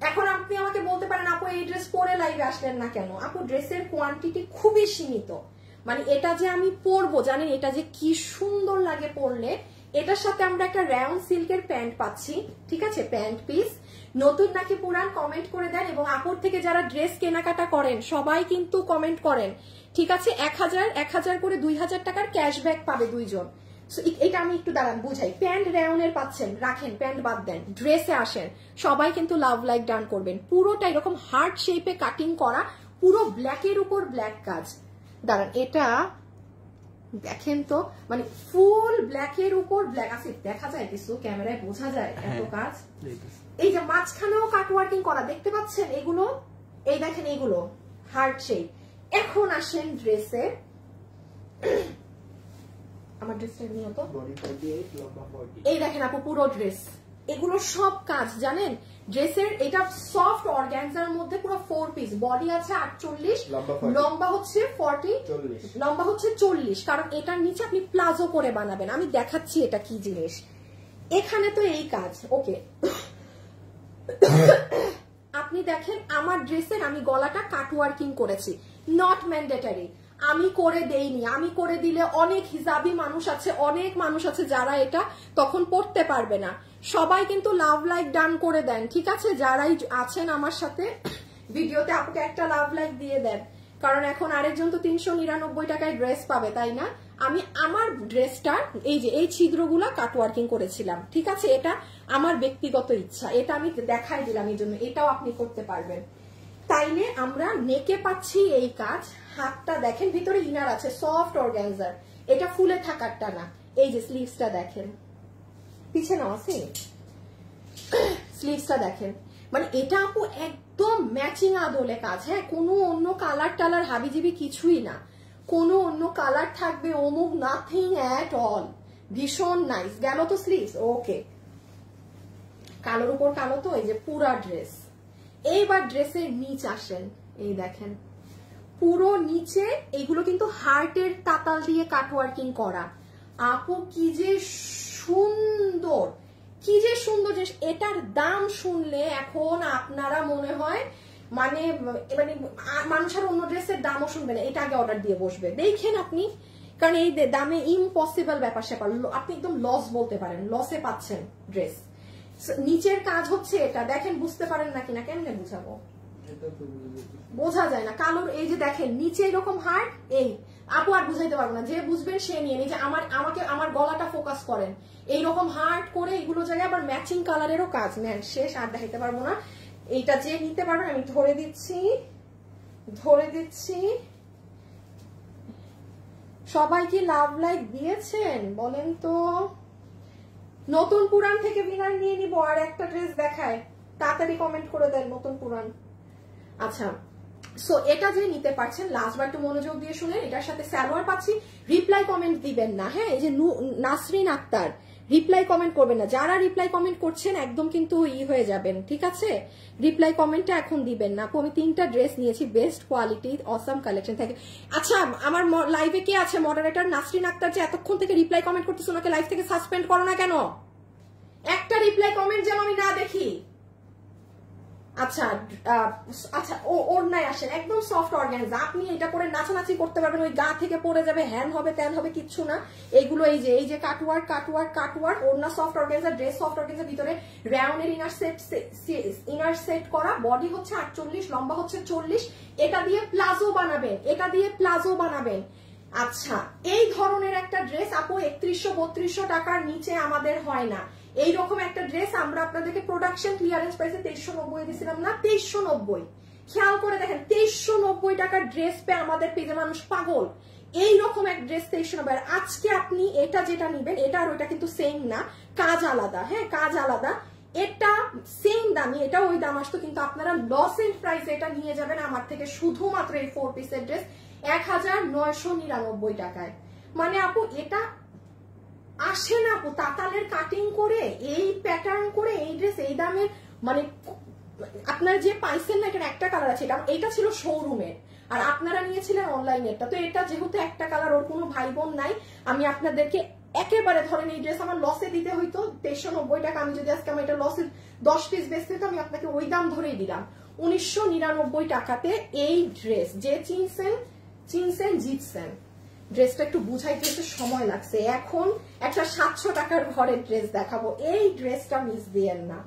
এখন আপনি আমাকে বলতে পারেন আপু এই ড্রেস পরে লাইভে আসলেন না কেন? আপু ড্রেসের কোয়ান্টিটি খুবই সীমিত, মানে এটা যে আমি পরবো জানেন, এটা যে কি সুন্দর লাগে পরলে। এটার সাথে আমরা একটা রাউন্ড সিল্কের প্যান্ট পাচ্ছি, ঠিক আছে, প্যান্ট পিস। নতুন নাকি পুরান কমেন্ট করে দেন, এবং আপুর থেকে যারা ড্রেস কেনাকাটা করেন সবাই কিন্তু কমেন্ট করেন, ঠিক আছে। 1000 করে 2000 টাকার ক্যাশব্যাক পাবে দুইজন। এটা আমি একটু দাঁড়ান বুঝাই। প্যান্ট রাউন্ডের পাচ্ছেন, রাখেন, প্যান্ট বাদ দেন, ড্রেসে আসেন, সবাই কিন্তু লাভ লাইক ডান করবেন। পুরোটা এরকম হার্ট শেপে কাটিং করা, পুরো ব্ল্যাকের উপর ব্ল্যাক কাজ। দাঁড়ান এটা দেখেন তো, মানে ফুল ব্ল্যাকের উপর ব্ল্যাক আছে, দেখা যায় কিছু ক্যামেরায় বোঝা যায় এত কাজ। এই যে মাঝখানেও কাট ওয়ার্কিং করা দেখতে পাচ্ছেন, এগুলো এই দেখেন, এগুলো হার্ট শেপ। এখন আসেন ড্রেসে, আমার ড্রেসটা নিয়ে তো এই দেখেন আপু পুরো ড্রেস, এগুলো সব কাজ জানেন। ড্রেসের এটা সফট অর্গানজার মধ্যে পুরো 4 পিস, বডি আছে 48, লম্বা হচ্ছে 40, লম্বা হচ্ছে 40, কারণ এটার নিচে আপনি প্লাজো করে বানাবেন। আমি দেখাচ্ছি এটা কি জিনিস। এখানে তো এই কাজ, ওকে। আপনি দেখেন আমার ড্রেসের আমি গলাটা কাট ওয়ার্কিং করেছি, নট ম্যান্ডেটরি, আমি করে দেইনি। আমি করে দিলে অনেক হিজাবি মানুষ আছে, অনেক মানুষ আছে যারা এটা তখন পড়তে পারবে না। সবাই কিন্তু লাভ লাইক ডান করে দেন, ঠিক আছে। যারাই আছেন আমার সাথে ভিডিওতে আপুকে একটা লাভ লাইক দিয়ে দেন, কারণ এখন আরেকজন তো 399 টাকায় ড্রেস পাবে, তাই না? আমি আমার ড্রেসটা এই যে এই ছিদ্রগুলা কাট ওয়ার্কিং করেছিলাম, ঠিক আছে। এটা আমার ব্যক্তিগত ইচ্ছা, এটা আমি দেখাই দিলাম, এই জন্য এটাও আপনি করতে পারবেন। তাইলে আমরা নেকে পাচ্ছি এই কাজ। হাতটা দেখেন, ভিতরে ইনার আছে সফট অর্গানজার, এটা ফুলে থাকারটা না। এই যে স্লিভসটা দেখেন, পিছনে আছে স্লিভসটা দেখেন, মানে এটা আপু একদম ম্যাচিং আদলে কাজ। হ্যাঁ, কোনো অন্য কালার টালার হাবিজিবি কিছুই না, কোনো অন্য কালার থাকবে অমুক, নাথিং অ্যাট অল। ভীষণ নাইস। গেল তো স্লিভস, ওকে। কালোর উপর কালো তো, এই যে পুরা ড্রেস। এইবার ড্রেসের নিচ আসেন, এই দেখেন পুরো নিচে এগুলো কিন্তু হার্টের তাতাল দিয়ে কাট ওয়ার্কিং করা। আপু কি যে সুন্দর, কি যে সুন্দর জিনিস। এটার দাম শুনলে এখন আপনারা মনে হয় মানে মানে মানুষের অন্য ড্রেসের দামও শুনবে না, এটা আগে অর্ডার দিয়ে বসবে। দেখেন আপনি কারণ এই দামে ইম্পসিবল ব্যাপার স্যাপার, আপনি একদম লস বলতে পারেন, লসে পাচ্ছেন ড্রেস। নিচের কাজ হচ্ছে এটা, দেখেন বুঝতে পারেন নাকি না, কেমনে বুঝাবো, বোঝা যায় না। কালোর এই যে দেখেন নিচে এরকম হার্ট, এই আপু আর বুঝাইতে পারবো না, যে বুঝবেন সে নিয়ে নিয়ে, যে আমাকে আমার গলাটা ফোকাস করেন, এইরকম হার্ট করে এগুলো জায়গায় আবার ম্যাচিং কালারেরও কাজ নেন, শেষ আর দেখাইতে পারবো না। এইটা যে নিতে পারবেন আমি ধরে দিচ্ছি। সবাই কি লাভ লাইক দিয়েছেন বলেন তো? নতুন পুরান থেকে উইনার নিয়ে নিব, আর একটা ড্রেস দেখায়, তাড়াতাড়ি কমেন্ট করে দেন নতুন পুরান। আচ্ছা, সো এটা যে নিতে পারছেন, লাস্টবার একটু মনোযোগ দিয়ে শুনেন, এটার সাথে সালোয়ার পাচ্ছি। রিপ্লাই কমেন্ট দিবেন না, হ্যাঁ? এই যে নাসরিন আক্তার, রিপ্লাই কমেন্ট করবেন না। যারা রিপ্লাই কমেন্ট করছেন একদম কিন্তু হয়ে যাবেন, ঠিক আছে? রিপ্লাই কমেন্টটা এখন দিবেন না। আমি 3টা ড্রেস নিয়েছি, বেস্ট কোয়ালিটি, অসাম কালেকশন থেকে। আচ্ছা, আমার লাইভে কে আছে মডারেটর? নাসরিন আক্তার যে এতক্ষণ থেকে রিপ্লাই কমেন্ট করতেছে, ওনাকে লাইভ থেকে সাসপেন্ড করো না কেন? একটা রিপ্লাই কমেন্ট যেন আমি না দেখি। আচ্ছা আচ্ছা, ওর নাই আসেন, একদম সফট অর্গানজা, আপনি এটা করে নাচানাচি করতে পারবেন, ওই গা থেকে পড়ে যাবে, হ্যান হবে ত্যান হবে, কিচ্ছু না। এগুলো এই যে কাটওয়ার্ক, ওড়না soft organza, dress soft organza, ভিতরে রাউন্ডের ইনার সেট করা, বডি হচ্ছে 48, লম্বা হচ্ছে 40। এটা দিয়ে প্লাজো বানাবেন। আচ্ছা, এই ধরনের একটা ড্রেস আপু 3100-3200 টাকার নিচে আমাদের হয় না। এইরকম একটা ড্রেস আমরা আপনাদেরকে প্রোডাকশন ক্লিয়ারেন্স প্রাইসে 2390 দিয়েছিলাম না? 2390, খেয়াল করে দেখেন, 2390 টাকার ড্রেস পেয়ে আমাদের পেজে মানুষ পাগল। এইরকম এক ড্রেস 2390। আজকে আপনি এটা যেটা নিবেন, এটা আর ওইটা কিন্তু সেম না, কাজ আলাদা, হ্যাঁ কাজ আলাদা। এটা সেম দামি, এটা ওই দাম আসতো, কিন্তু আপনারা লস এন্ড প্রাইসে এটা নিয়ে যাবেন আমার থেকে শুধুমাত্র এই 4 পিসের ড্রেস 1999 টাকায়। মানে আপু এটা আসে না আপু, তাতালের কাটিং করে, এই প্যাটার্ন করে এই ড্রেস এই দামের, মানে আপনারা যে পাইছেন না, এটার একটা কালার আছে, এটা ছিল শোরুমের, আর আপনারা নিয়েছিলেন অনলাইনেরটা। তো এটা যেহেতু একটা কালার, ওর কোনো ভাই বোন নাই, আমি আপনাদেরকে একেবারে ধরেন এই ড্রেস আমার লসে দিতে হইতো 2390 টাকা। আমি যদি আজকে আমার এটা লসে 10 পিস বেচতে হতো, আমি আপনাকে ওই দাম ধরেই দিলাম, 1999 টাকাতে এই ড্রেস। যে চিনছেন জিতছেন। ড্রেসটা একটু বুঝাইতে একটু সময় লাগছে। এখন একটা 700 টাকার ঘরের ড্রেস দেখাবো, এই ড্রেসটা মিস দিয়েন না।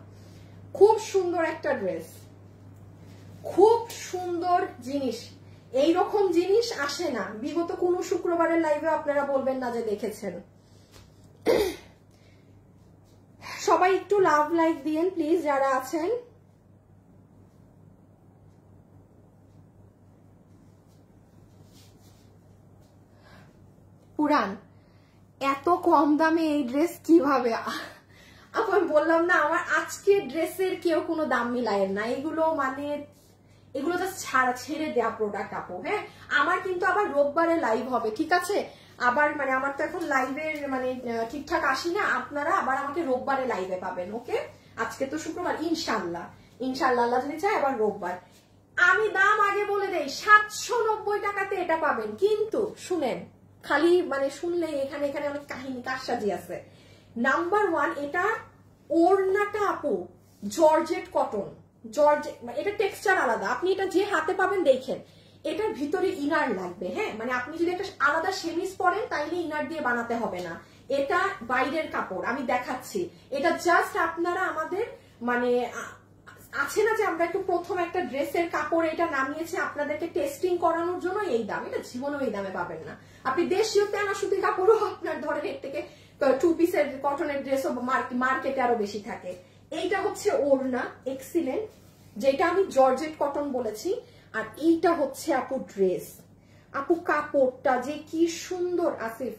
খুব সুন্দর একটা ড্রেস, খুব সুন্দর জিনিস, এইরকম জিনিস আসে না। বিগত কোন শুক্রবারের লাইভে আপনারা বলবেন না যে দেখেছেন। সবাই একটু লাভ লাইক দিয়েন প্লিজ যারা আছেন। পুরান এত কম দামে এই ড্রেস কিভাবে? আপু আমি বললাম না, আমার আজকে ড্রেসের কেউ কোনো দাম মিলায়েন না, এগুলো মানে এগুলো জাস্ট ছেড়ে দেয়া প্রোডাক্ট আপু। হ্যাঁ, আমার কিন্তু আবার রোববারে লাইভ হবে, ঠিক আছে? আবার মানে আমার তো এখন লাইভের মানে ঠিকঠাক আসি না, আপনারা আবার আমাকে রোববারে লাইভে পাবেন, ওকে? আজকে তো শুক্রবার, ইনশাল্লাহ আল্লাহ যদি চায় আবার রোববার। আমি দাম আগে বলে দেই, 790 টাকাতে এটা পাবেন। কিন্তু শুনেন, খালি মানে শুনলে এখানে অনেক কাহিনী কারসাজি আছে। নাম্বার 1, এটা ওড়নাটা আপু জর্জেট কটন, এটা টেক্সচার আলাদা। আপনি এটা যে হাতে পাবেন দেখেন, এটার ভিতরে ইনার লাগবে, হ্যাঁ মানে আপনি যদি একটা আলাদা সেমিস পরেন তাইলে ইনার দিয়ে বানাতে হবে না, এটা বাইরের কাপড়। আমি দেখাচ্ছি, এটা জাস্ট আপনারা আমাদের মানে আছে না যে আমরা একটু প্রথম একটা ড্রেসের কাপড় এটা নামিয়েছি আপনাদেরকে টেস্টিং করানোর জন্য, এই দাম। এটা জীবনেও এই দামে পাবেন না। আপনি দেশীয় তেনা সুতির কাপড়ও আপনার ধরেন এর থেকে 2 পিসের কটনের ড্রেসও মার্কেটে আরো বেশি থাকে। এইটা হচ্ছে ওড়না, এক্সিলেন্ট, যেটা আমি জর্জেট কটন বলেছি। আর এইটা হচ্ছে আপু ড্রেস। আপু কাপড়টা যে কি সুন্দর। আসিফ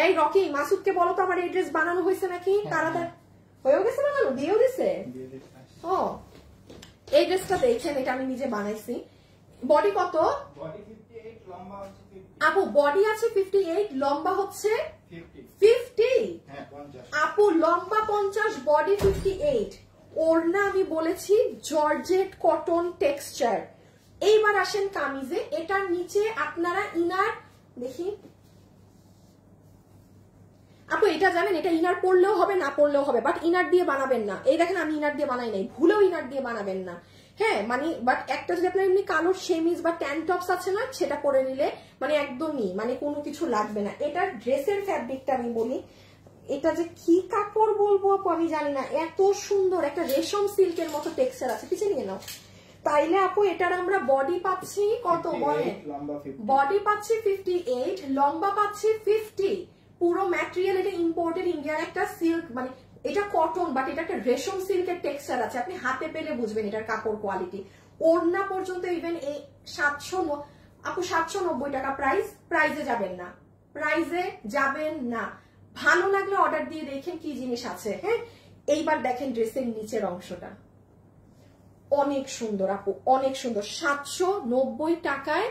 এই রকি মাসুদকে বলো তো আমার এই ড্রেস বানানো হয়েছে নাকি? তাড়াতাড়ি হয়েও গেছে বানানো, দিয়েও দিছে। ও এই ড্রেসটা দেখেন, এটা আমি নিজে বানাইছি। বডি কত আপু? বডি আছে 58, লম্বা হচ্ছে 50। আপু লম্বা 50, বডি 58। ওড়না আমি বলেছি জর্জেট কটন টেক্সচার। এইবার আসেন কামিজে, এটার নিচে আপনারা ইনার দেখি আপু, এটা জানেন এটা ইনার পরলেও হবে না পরলেও হবে, বাট ইনার দিয়ে বানাবেন না। এই দেখেন আমি ইনার দিয়ে বানাই নাই, ভুলেও ইনার দিয়ে বানাবেন না। হ্যাঁ মানে বাট একটা যদি আপনার এমনি কালো সেমিজ বা ট্যান টপস আছে না, সেটা পরে নিলে মানে একদমই মানে কোনো কিছু লাগবে না। এটার ড্রেসের ফ্যাব্রিকটা আমি বলি, এটা যে কি কাপড় বলবো আপু আমি জানি না, এত সুন্দর একটা রেশম সিল্কের মতো টেক্সচার আছে। কিছু নিয়ে নাও তাইলে আপু। এটার আমরা বডি পাচ্ছি কত বলেন? বডি পাচ্ছি 58, লম্বা পাচ্ছি 50। পুরো ম্যাটেরিয়াল এটা ইম্পোর্টেড ইন্ডিয়ার একটা সিল্ক, মানে এটা কটন বাট এটা একটা রেশম সিল্কের টেক্সচার আছে, আপনি হাতে পেলে বুঝবেন এটার কাপড় কোয়ালিটি। ওড়না পর্যন্ত ইভেন এই 700 আপু 790 টাকা প্রাইস, প্রাইজে যাবেন না, প্রাইজে যাবেন না। ভালো লাগলে অর্ডার দিয়ে দেখেন কি জিনিস আছে। হ্যাঁ এইবার দেখেন ড্রেসের নিচের অংশটা অনেক সুন্দর আপু, অনেক সুন্দর। 790 টাকায়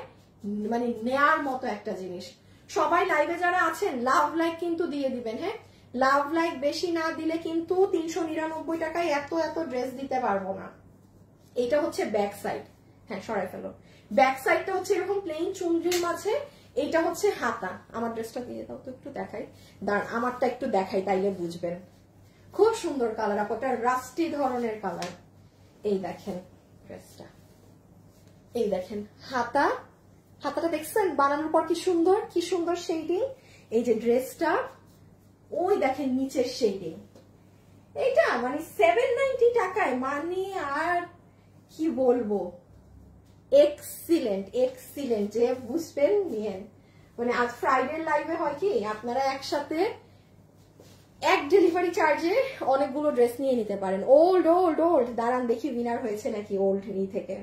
মানে নেয়ার মতো একটা জিনিস। সবাই লাইভে যারা আছেন লাভ লাইক কিন্তু দিয়ে দিবেন। হ্যাঁ লাভ লাইক বেশি না দিলে কিন্তু 399 টাকায় এত এত ড্রেস দিতে পারবো না। এটা হচ্ছে ব্যাক সাইড, হ্যাঁ সরাই ফেলো। ব্যাক সাইডটা হচ্ছে এরকম প্লেন চুনরির মাঝে, এইটা হচ্ছে হাতা। আমার ড্রেসটা দিয়ে দাও তো একটু দেখাই, দাঁড়ান আমারটা একটু দেখাই তাইলে বুঝবেন। খুব সুন্দর কালার আপু, একটা রাস্টি ধরনের কালার। এই দেখেন ড্রেসটা, এই দেখেন হাতা, হাতাটা দেখছেন বানানোর পর কি সুন্দর, কি সুন্দর শেডিং। এই যে ড্রেসটা, ওই দেখেন নিচের শেডিং। এটা মানে 790 টাকায় মানে আর কি বলবো, এক্সিলেন্ট এক্সিলেন্ট। যে বুঝবেন নিয়েন। মানে আজ ফ্রাইডে লাইভে হয় কি আপনারা একসাথে এক ডেলিভারি চার্জে অনেকগুলো ড্রেস নিয়ে নিতে পারেন। ওল্ড ওল্ড ওল্ড, দাঁড়ান দেখি উইনার হয়েছে নাকি ওল্ড ই থেকে।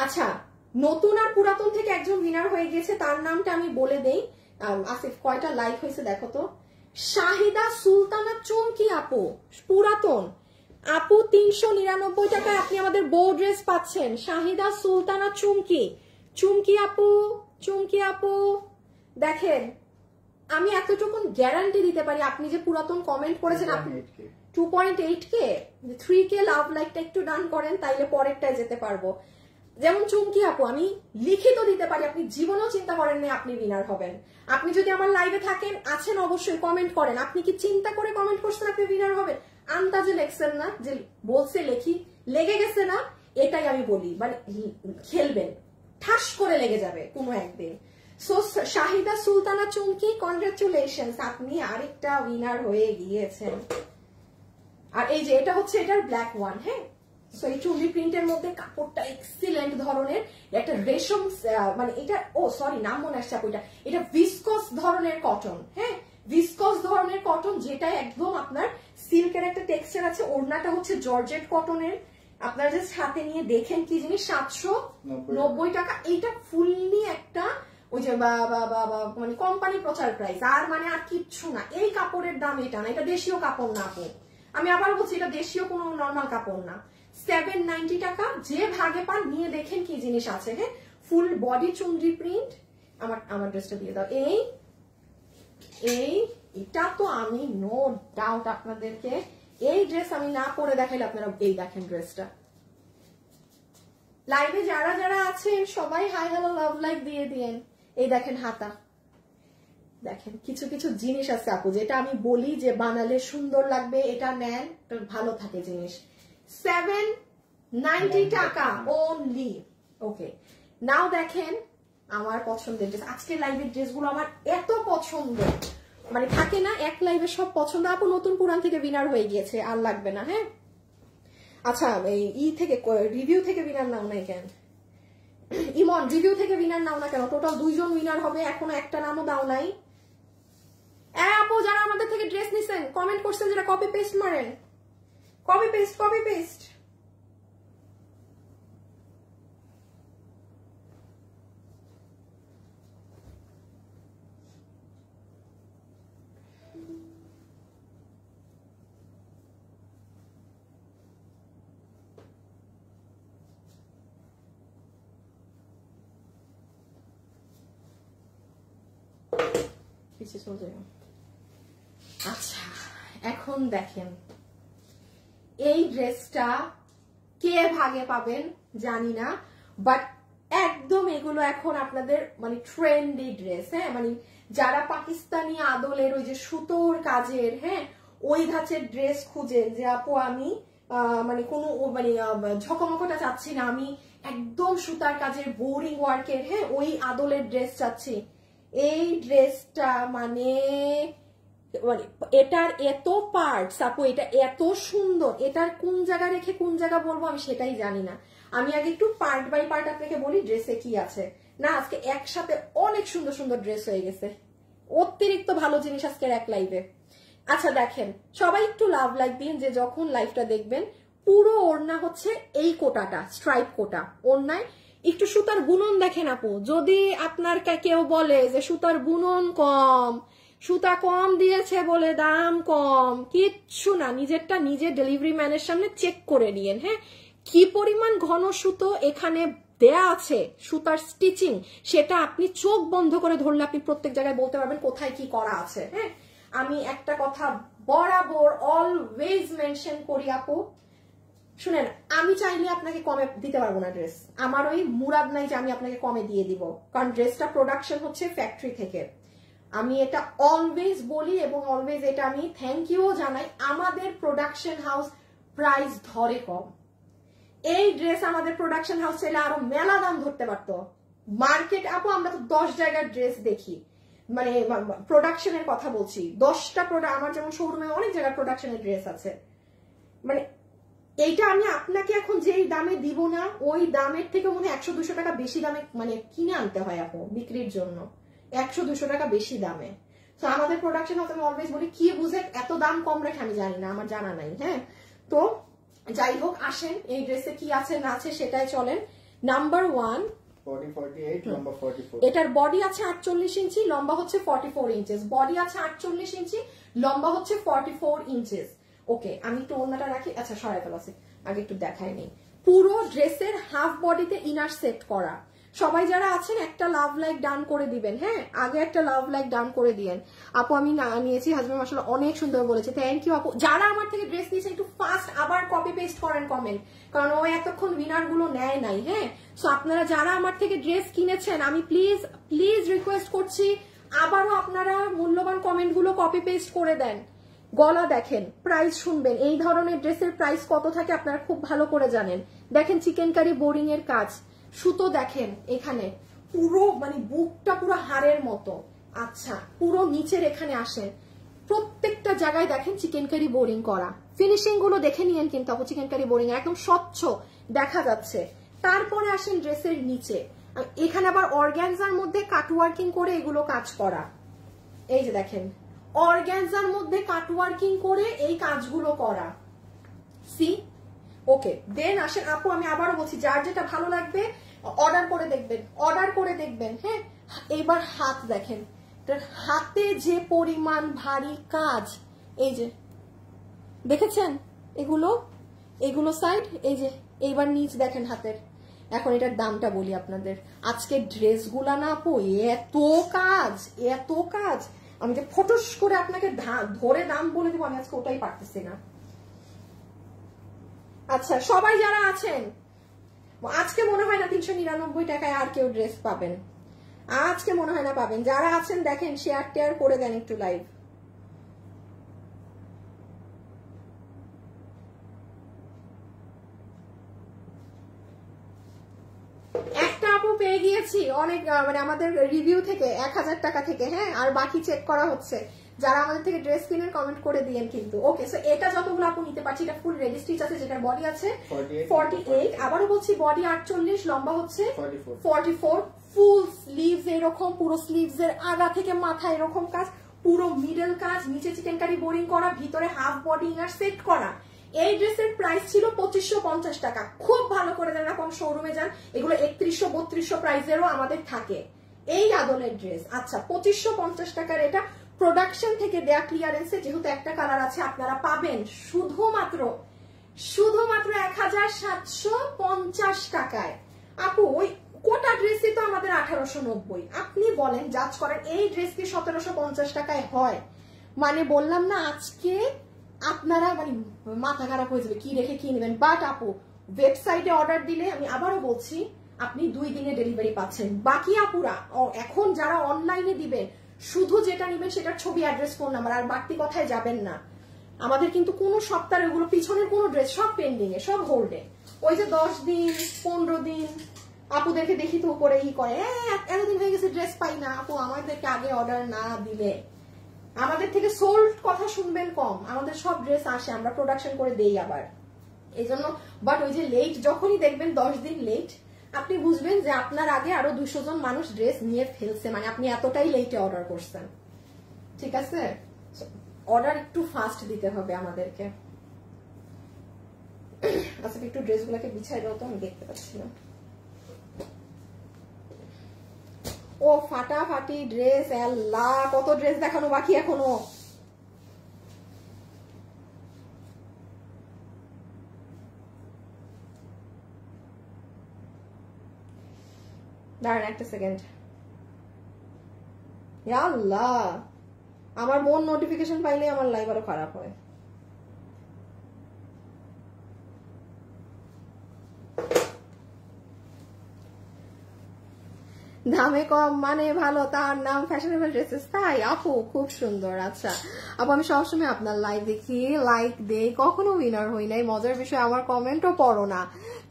আচ্ছা নতুন আর পুরাতন থেকে একজন উইনার হয়ে গেছে, তার নামটা আমি বলে দেই। আসিফ কয়টা লাইক হয়েছে দেখো তো। শাহিদা সুলতানা চুমকি আপু, পুরাতন আপু 399 টাকায় আপনি আমাদের বউ ড্রেস পাচ্ছেন। শাহিদা সুলতানা চুমকি, চুমকি আপু, চুমকি আপু দেখেন আমি এতটুকু গ্যারান্টি দিতে পারি, আপনি যে পুরাতন কমেন্ট করেছেন আপনি 2.8K 3K লাভ লাইকটা একটু ডান করেন তাইলে পরেরটায় যেতে পারবো। যেমন চুমকি আপু আমি লিখিত দিতে পারি, আপনি জীবনেও চিন্তা করেন না আপনি উইনার হবেন। আপনি যদি আমার লাইভে থাকেন আছেন অবশ্যই কমেন্ট করেন, আপনি কি চিন্তা করে কমেন্ট করছেন আপনি উইনার হবেন? আন্দাজে লেখছেন না, যে বলছে লেখি লেগে গেছে না, এটাই আমি বলি। মানে খেলবেন ঠাস করে লেগে যাবে কোনো একদিন। সো শাহিদা সুলতানা চুমকি কনগ্রাচুলেশনস, আপনি আরেকটা উইনার হয়ে গিয়েছেন। আর এই যে এটা হচ্ছে এটার ব্ল্যাক ওয়ান। হ্যাঁ সো এই চুলি প্রিন্টের মধ্যে কাপড়টা এক্সিলেন্ট ধরনের, একটা রেশম মানে এটা ও সরি নাম মনে আসছে আপুটা, এটা ভিসকস ধরনের কটন। হ্যাঁ ভিসকস ধরনের কটন, যেটা একদম আপনার সিল্কের একটা টেক্সচার আছে। ওড়নাটা হচ্ছে জর্জেট কটনের। আপনারা জাস্ট হাতে নিয়ে দেখেন কি জিনিস, 790 টাকা। এইটা ফুললি একটা ওই যে মানে কোম্পানি প্রচার প্রাইস, আর মানে আর কিচ্ছু না। এই কাপড়ের দাম এটা না, এটা দেশীয় কাপড় না আপু, আমি আবার বলছি এটা দেশীয় কোনো নর্মাল কাপড় না। 790 টাকা, যে ভাগে পান নিয়ে দেখেন কি জিনিস আছে। হ্যাঁ ফুল বডি চুনরি প্রিন্ট। আমার ড্রেসটা দিয়ে দাও। এটা তো আমি নো ডাউট আপনাদেরকে এই ড্রেস আমি না পরে দেখাইলে আপনারা এই দেখেন ড্রেসটা। লাইভে যারা যারা আছেন সবাই হাই হ্যালো লাভ লাইক দিয়ে দিয়েন। এই দেখেন হাতা, দেখেন কিছু কিছু জিনিস আছে আপু যেটা আমি বলি যে বানালে সুন্দর লাগবে, এটা নেন ভালো থাকে জিনিস। 790 টাকা ওনলি। ওকে নাও দেখেন আমার পছন্দের ড্রেস। আজকের লাইভের ড্রেসগুলো আমার এত পছন্দ, মানে থাকে না এক লাইভে সব পছন্দ। আপু নতুন পুরান থেকে উইনার হয়ে গিয়েছে, আর লাগবে না। হ্যাঁ আচ্ছা এই থেকে রিভিউ থেকে উইনার নাও নাই কেন? ইমন রিভিউ থেকে উইনার নাও না কেন? টোটাল 2 জন উইনার হবে, এখনো একটা নামও দাও নাই। আপু যারা আমাদের থেকে ড্রেস নিছেন কমেন্ট করছেন যেটা কপি পেস্ট মারেন, কপি পেস্ট কপি পেস্ট। আচ্ছা এখন দেখেন এই ড্রেসটা কে ভাগে পাবেন জানি না, বাট একদম এগুলো এখন আপনাদের মানে ট্রেন্ডি ড্রেস, হ্যাঁ, মানে যারা পাকিস্তানি আদলের ওই যে সুতোর কাজের, হ্যাঁ, ওই ধাঁচের ড্রেস খুঁজেন যে আপু আমি মানে কোনো মানে ঝকমকটা চাচ্ছি না, আমি একদম সুতার কাজের বোরিং ওয়ার্কের, হ্যাঁ, ওই আদলের ড্রেস চাচ্ছি, এই ড্রেসটা মানে এটার এত পার্টস আপু, এটা এত সুন্দর, এটার কোন জায়গা রেখে কোন জায়গা বলবো আমি সেটাই জানি না। আমি আগে একটু পার্ট বাই পার্ট আপনাকে বলি ড্রেসে কি আছে না। আজকে একসাথে অনেক সুন্দর সুন্দর ড্রেস হয়ে গেছে, অতিরিক্ত ভালো জিনিস আজকের এক লাইভে। আচ্ছা দেখেন, সবাই একটু লাভ লাইক দিন যে যখন লাইভটা দেখবেন। পুরো ওড়না হচ্ছে এই কোটাটা, স্ট্রাইপ কোটা ওড়নায়। একটু সুতার বুনন দেখেন আপু, যদি আপনার কেউ বলে যে সুতার বুনন কম, সুতা কম দিয়েছে বলে দাম কম, কিচ্ছু না, নিজেরটা নিজে ডেলিভারি ম্যানের সামনে চেক করে নিয়েন, হ্যাঁ, কি পরিমাণ ঘন সুতো এখানে দেয়া আছে, সুতার স্টিচিং, সেটা আপনি চোখ বন্ধ করে ধরলে আপনি প্রত্যেক জায়গায় বলতে পারবেন কোথায় কি করা আছে, হ্যাঁ। আমি একটা কথা বরাবর অলওয়েজ মেনশন করি আপু, শুনেন, আমি চাইলে আপনাকে কমে দিতে পারবো না ড্রেস, আমার ওই মুরাদ নাই যে আমি আপনাকে কমে দিয়ে দিব, কারণ ড্রেসটা প্রোডাকশন হচ্ছে ফ্যাক্টরি থেকে। আমি এটা অলওয়েজ বলি এবং অলওয়েজ এটা আমি থ্যাংক ইউ জানাই, আমাদের প্রোডাকশন হাউস প্রাইস ধরে কম। এই ড্রেস আমাদের প্রোডাকশন হাউস চাইলে আরো মেলা দাম ধরতে পারতো। মার্কেট আপু আমরা তো 10 জায়গার ড্রেস দেখি, মানে প্রোডাকশনের কথা বলছি, 10টা প্রোডাক্ট, আমার যেমন শোরুমে অনেক জায়গার প্রোডাকশনের ড্রেস আছে, মানে এইটা আমি আপনাকে এখন যেই দামে দিব না, ওই দামের থেকে মনে হয় 100-200 টাকা বেশি দামে মানে কিনে আনতে হয় আপু বিক্রির জন্য, 100-200 টাকা বেশি দামে। তো আমাদের প্রোডাকশন হাউস আমি অলওয়েজ বলি কি বুঝে এত দাম কম রেখে, আমি জানি না, আমার জানা নাই, হ্যাঁ। তো যাই হোক, আসেন এই ড্রেসে কি আছে না আছে সেটাই চলেন। নাম্বার 1 40-48 লম্বা 44, এটার বডি আছে 48 ইঞ্চি, লম্বা হচ্ছে 44 ইঞ্চেস, বডি আছে 48 ইঞ্চি, লম্বা হচ্ছে 44 ইঞ্চেস। ওকে, আমি একটু ওড়নাটা রাখি, আচ্ছা সরাই ফেলাছি, আগে একটু দেখাই নেই। পুরো ড্রেসের হাফ বডিতে ইনার সেট করা। সবাই যারা আছেন একটা লাভ লাইক ডান করে দিবেন, হ্যাঁ, আগে একটা লাভ লাইক ডান করে দিয়েন। আপু আমি নিয়েছি, হাজবেন্ড মাশাআল্লাহ অনেক সুন্দর বলেছে, থ্যাংক ইউ আপু। যারা আমার থেকে ড্রেস নিয়েছেন একটু ফাস্ট আবার কপি পেস্ট করেন কমেন্ট, কারণ ও এতক্ষণ উইনার গুলো নেয় নাই, হ্যাঁ। সো আপনারা যারা আমার থেকে ড্রেস কিনেছেন, আমি প্লিজ প্লিজ রিকোয়েস্ট করছি আবারও আপনারা মূল্যবান কমেন্ট গুলো কপি পেস্ট করে দেন। গলা দেখেন, প্রাইস শুনবেন, এই ধরনের ড্রেসের প্রাইস কত থাকে আপনারা খুব ভালো করে জানেন। দেখেন চিকেন কারি বোরিং এর কাজ, সুতো দেখেন এখানে পুরো মানে বুকটা পুরো হাড়ের মতো, আচ্ছা পুরো নিচের এখানে আসেন, প্রত্যেকটা জায়গায় দেখেন চিকেন কারি বোরিং করা, ফিনিশিং গুলো দেখে নিয়েন কিন্তু আপু, চিকেন কারি বোরিং একদম স্বচ্ছ দেখা যাচ্ছে। তারপরে আসেন ড্রেসের নিচে, এখানে আবার অর্গানজার মধ্যে কাটওয়ার্কিং করে এগুলো কাজ করা, এই যে দেখেন অর্গানজার মধ্যে কাটওয়ার্কিং করে এই কাজগুলো করা, সি। ওকে, দেন আসেন আপু, আমি আবারও বলছি যার যেটা ভালো লাগবে অর্ডার করে দেখবেন, অর্ডার করে দেখবেন, হ্যাঁ। এবার হাত দেখেন, হাতে যে পরিমাণ ভারী কাজ, এই যে দেখেছেন এগুলো, এগুলো সাইড, এই যে এইবার নিচ দেখেন হাতের। এখন এটার দামটা বলি আপনাদের, আজকে ড্রেসগুলা না আপু এত কাজ, এত কাজ, আমি যে ফটোস করে আপনাকে ধরে দাম বলে দেবো, আমি আজকে ওটাই পারতেছি না। আচ্ছা সবাই যারা আছেন, আজকে মনে হয় না 399 টাকায় আর কেউ ড্রেস পাবেন, আজকে মনে হয় না পাবেন। যারা আছেন দেখেন শেয়ার টেয়ার করে দেন একটু লাইভ। একটা আপু পেয়ে গিয়েছি অনেক মানে আমাদের রিভিউ থেকে 1000 টাকা থেকে, হ্যাঁ, আর বাকি চেক করা হচ্ছে। যারা আমাদের থেকে ড্রেস কিনেন কমেন্ট করে দিয়েন কিন্তু। ওকে, সো এটা যতগুলো আপু নিতে পারছি, এটা ফুল রেডি স্টিচ আছে, যেটার বডি আছে 48, আবারও বলছি বডি 48, লম্বা হচ্ছে 44, ফুল স্লিভস এরকম, পুরো স্লিভস এর আগা থেকে মাথা এরকম কাজ, পুরো মিডল কাজ, নিচে চিকেন কারি বোরিং করা, ভিতরে হাফ বডি ইনার সেট করা। এই ড্রেসের প্রাইস ছিল 2550 টাকা। খুব ভালো করে যারা কম শোরুমে যান, এগুলো 3100-3200 প্রাইসেরও আমাদের থাকে এই আদলের ড্রেস। আচ্ছা 2550 টাকার এটা প্রোডাকশন থেকে দেয়া ক্লিয়ারেন্সে, যেহেতু একটা কালার আছে, আপনারা পাবেন শুধুমাত্র 1750 টাকায়। আপু ওই কোটা ড্রেসই তো আমাদের 1890, আপনি বলেন জাজ করেন এই ড্রেস কি 1750 টাকায় হয়? মানে বললাম না আজকে আপনারা মানে মাথা খারাপ হয়ে যাবে কি রেখে কি নেবেন। বাট আপু ওয়েবসাইটে অর্ডার দিলে, আমি আবারও বলছি আপনি 2 দিনে ডেলিভারি পাচ্ছেন। বাকি আপুরা এখন যারা অনলাইনে দিবেন শুধু যেটা নেবেন সেটার ছবি, অ্যাড্রেস, ফোন নাম্বার, আর বাড়তি কথায় যাবেন না। আমাদের কিন্তু কোনো সপ্তাহে ওগুলো পিছনের কোনো ড্রেস সব পেন্ডিং এ, সব হোল্ডে। ওই যে 10 দিন 15 দিন আপুদেরকে দেখি তো উপরে ই করে, এতদিন হয়ে গেছে ড্রেস পাই না। আপু আমাদেরকে আগে অর্ডার না দিলে আমাদের থেকে সোল্ড কথা শুনবেন কম, আমাদের সব ড্রেস আসে, আমরা প্রোডাকশন করে দেই আবার এই জন্য। বাট ওই যে লেট যখনই দেখবেন 10 দিন লেট, আপনি বুঝবেন যে আপনার আগে আরো 200 জন মানুষ ড্রেস নিয়ে ফেলছে, মানে আপনি এতটাই লেটে অর্ডার করছেন। ঠিক আছে, অর্ডার একটু ফাস্ট দিতে হবে আমাদেরকে। আচ্ছা একটু ড্রেসগুলোকে বিছাই দাও তো, আমি দেখতে পাচ্ছি না। ও ফাটাফাটি ড্রেস, আল্লাহ কত ড্রেস দেখানো বাকি এখনো। দাঁড়ান একটা সেকেন্ড। আল্লাহ আমার মন নোটিফিকেশন পাইলে আমার লাইভ আরো খারাপ হয়। দামে কম মানে ভালো, তার নাম ফ্যাশনেবল ড্রেসেস। তাই আপু খুব সুন্দর। আচ্ছা আপু আমি সবসময় আপনার লাইভ দেখি, লাইক দেই, কখনো উইনার হই নাই। মজার বিষয় আমার কমেন্টও পড়ো না,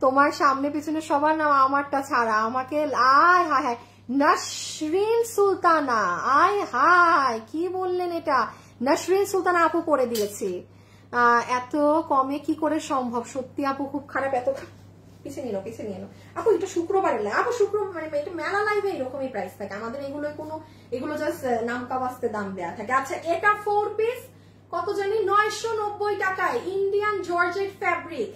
তোমার সামনে পিছনে সবার নাম আমারটা ছাড়া। আমাকে আয় হায় হায়, নাসরিন সুলতানা, আয় হায় কি বললেন এটা? নাসরিন সুলতানা আপু করে দিয়েছি। এত কমে কি করে সম্ভব? সত্যি আপু খুব খারাপ। এত পিছিয়ে নিল আপু, এটা শুক্রবারের লাইভ আপু, শুক্রবার মানে এটা মেলা লাইভে এরকমই প্রাইস থাকে আমাদের। এগুলো জাস্ট নামকা বাস্তে দাম দেয়া থাকে। আচ্ছা এটা 4 পিস কত জানি 990 টাকায়, Indian georgette fabric,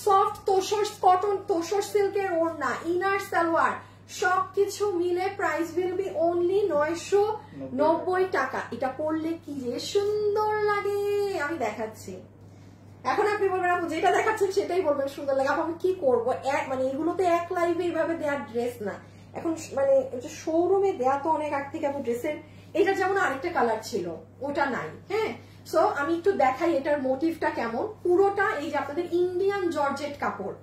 soft tussar cotton, tussar সিল্কের ওড়না, ইনার সালোয়ার, সবকিছু মিলে প্রাইস উইল বি অনলি 990 টাকা। এটা পরলে কি যে সুন্দর লাগে আমি দেখাচ্ছি। এখন আপনি বলবেন আপু যেটা দেখাচ্ছেন সেটাই বলবেন সুন্দর লাগে। আপু আমি কি করবো, মানে এগুলো তো এক লাইভে এইভাবে দেওয়ার ড্রেস না। এখন মানে শোরুমে দেওয়া তো অনেক আগ থেকে আপু ড্রেসের। এটা যেমন আরেকটা কালার ছিল, ওটা নাই। হ্যাঁ সো আমি একটু দেখাই এটার মোটিভটা কেমন। পুরোটা এই যে আপনাদের ইন্ডিয়ান জর্জেট কাপড়,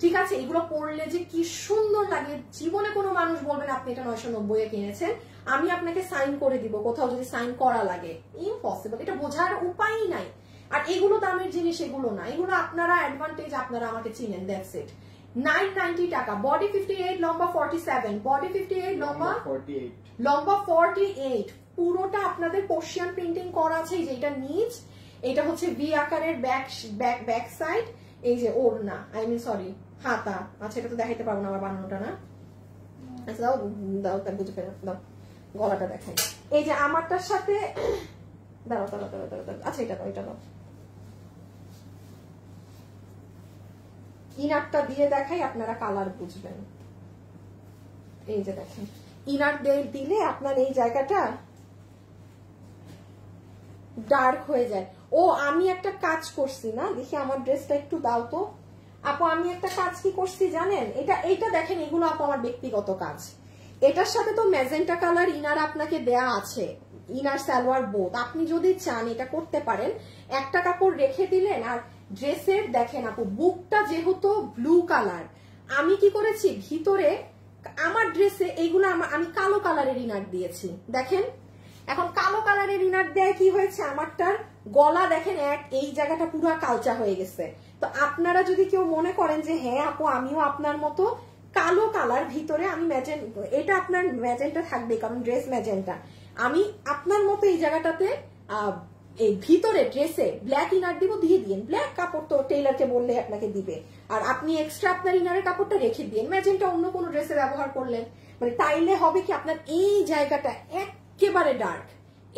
ঠিক আছে? এগুলো পরলে যে কি সুন্দর লাগে, জীবনে কোনো মানুষ বলবেন আপনি এটা 990 এ কিনেছেন, আমি আপনাকে সাইন করে দিব কোথাও যদি সাইন করা লাগে। ইম্পসিবল, এটা বোঝার উপায়ই নাই। আর এগুলো দামের জিনিস এগুলো না, এগুলো আপনারা অ্যাডভান্টেজ, আপনারা আমাকে চিনেন, দ্যাটস ইট। 990 টাকা, বডি 58, লম্বা 47, বডি 58, লম্বা 48। পুরোটা আপনাদের পার্সিয়ান প্রিন্টিং করা আছে। এই যে এটা নিচ, এটা হচ্ছে ভি আকারের ব্যাক সাইড, এই যে ওড়না, আই মিন সরি হাতা। আচ্ছা এটা তো দেখাইতে পারবো না আমার বানানোটা না। আচ্ছা দাও দাও, তা বুঝে ফেলো, দাও গলাটা দেখাই। এই যে আমারটার সাথে দাঁড়াও দাঁড়াও দাঁড়াও দাঁড়াও, আচ্ছা এটা দাও, এটা দাও। ইনারটা দিয়ে দেখাই, আপনারা কালার বুঝবেন। এই যে দেখেন ইনার দিলে আপনার এই জায়গাটা ডার্ক হয়ে যায়। ও আমি একটা কাজ করছি না, দেখি আমার ড্রেসটা একটু দাও তো আপু। আমি একটা কাজ কি করছি জানেন? এইটা দেখেন, এগুলো আপু আমার ব্যক্তিগত কাজ। এটার সাথে তো ম্যাজেন্টা কালার ইনার আপনাকে দেয়া আছে, ইনার সালোয়ার বোথ। আপনি যদি চান এটা করতে পারেন, একটা কাপড় রেখে দিলেন। আর ড্রেসের দেখেন আপু বুকটা যেহেতু ব্লু কালার, আমি কি করেছি ভিতরে আমার ড্রেসে এইগুলো আমি কালো কালারের ইনার দিয়েছি। দেখেন এখন কালো কালারের ইনার দেয় কি হয়েছে, আমারটার গলা দেখেন এই জায়গাটা পুরো কালচা হয়ে গেছে। তো আপনারা যদি কেউ মনে করেন যে হ্যাঁ আপু আমিও আপনার মতো কালো কালার ভিতরে আমি এটা আপনার ম্যাজেন্টা থাকবে কারণ ড্রেস ম্যাজেন্টা, আমি আপনার মতো এই জায়গাটাতে এই ভিতরে ড্রেসে ব্ল্যাক ইনার দিব, দিয়ে দিন। ব্ল্যাক কাপড় তো টেইলারকে বললে আপনাকে দিবে, আর আপনি এক্সট্রা আপনার ইনারের কাপড়টা রেখে দিন, ম্যাজেন্টা অন্য কোনো ড্রেসে ব্যবহার করলেন। মানে তাইলে হবে কি আপনার এই জায়গাটা একেবারে ডার্ক।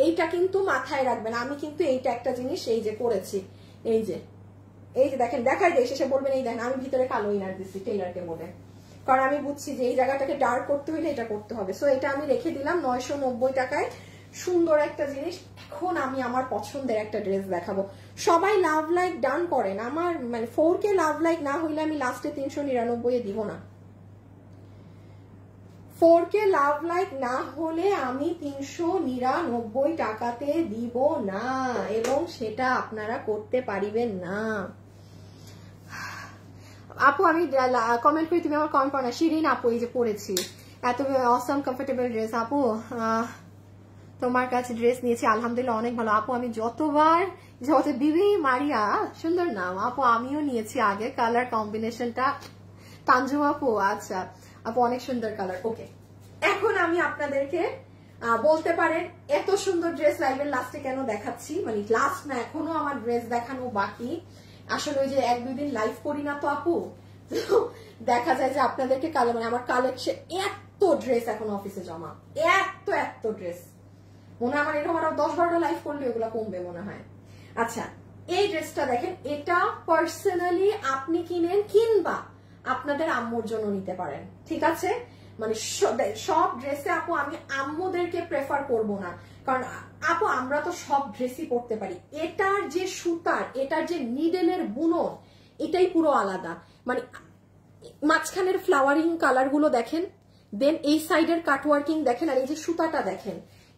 এইটা কিন্তু মাথায় রাখবেন। আমি কিন্তু এইটা একটা জিনিস এই যে করেছি, এই যে দেখেন দেখাই দেয়, শেষে বলবেন এই দেখেন আমি ভিতরে কালো ইনার দিচ্ছি টেইলারকে বলে, কারণ আমি বুঝছি যে এই জায়গাটাকে ডার্ক করতে হলে এটা করতে হবে। সো এটা আমি রেখে দিলাম 990 টাকায়, সুন্দর একটা জিনিস। এখন আমি আমার পছন্দের একটা ড্রেস দেখাবো। সবাই লাভ লাইক ডান করেন, আমার মানে 4K লাভ লাইক না হইলে আমি লাস্টে 399 এ দিব না। 4K লাভ লাইক না হলে আমি 399 টাকাতে দিব না, এবং সেটা আপনারা করতে পারিবেন না। আপু আমি কমেন্ট করি, তুমি আমার কমেন্ট করো না। শিরিন আপু এই যে পরেছি, এত অসম কমফোর্টেবল ড্রেস আপু, তোমার কাছে ড্রেস নিয়েছি আলহামদুলিল্লাহ অনেক ভালো আপু। আমি যতবার বিবি মারিয়া, সুন্দর নাম আপু, আমিও নিয়েছি আগে, কালার কম্বিনেশনটা তানজু আপু, আচ্ছা আপু অনেক সুন্দর কালার। ওকে, এখন আমি আপনাদেরকে বলতে পারেন এত সুন্দর ড্রেস লাইভের লাস্টে কেন দেখাচ্ছি, মানে লাস্ট না, এখনো আমার ড্রেস দেখানো বাকি। আসলে ওই যে 1-2 দিন লাইভ করি না তো আপু, দেখা যায় যে আপনাদেরকে কালে মানে আমার কালেকশন এত ড্রেস এখন অফিসে জমা, এত ড্রেস, মনে হয় আমার এরকম আরো 10-12টা লাইভ করলে এগুলো কমবে মনে হয়। আচ্ছা, এই ড্রেসটা দেখেন, এটা পার্সোনালি আপনি কিনেন কিংবা আপনাদের আম্মুর জন্য নিতে পারেন, ঠিক আছে? মানে সব ড্রেসে আপু আমি আম্মুদেরকে প্রেফার করব না, কারণ আপু আমরা তো সব ড্রেসই পরতে পারি। এটার যে সুতার, এটার যে নিডেলের বুনন, এটাই পুরো আলাদা। মানে মাঝখানের ফ্লাওয়ারিং কালার গুলো দেখেন, দেন এই সাইডের কাটওয়ার্কিং দেখেন, আর এই যে সুতাটা দেখেন,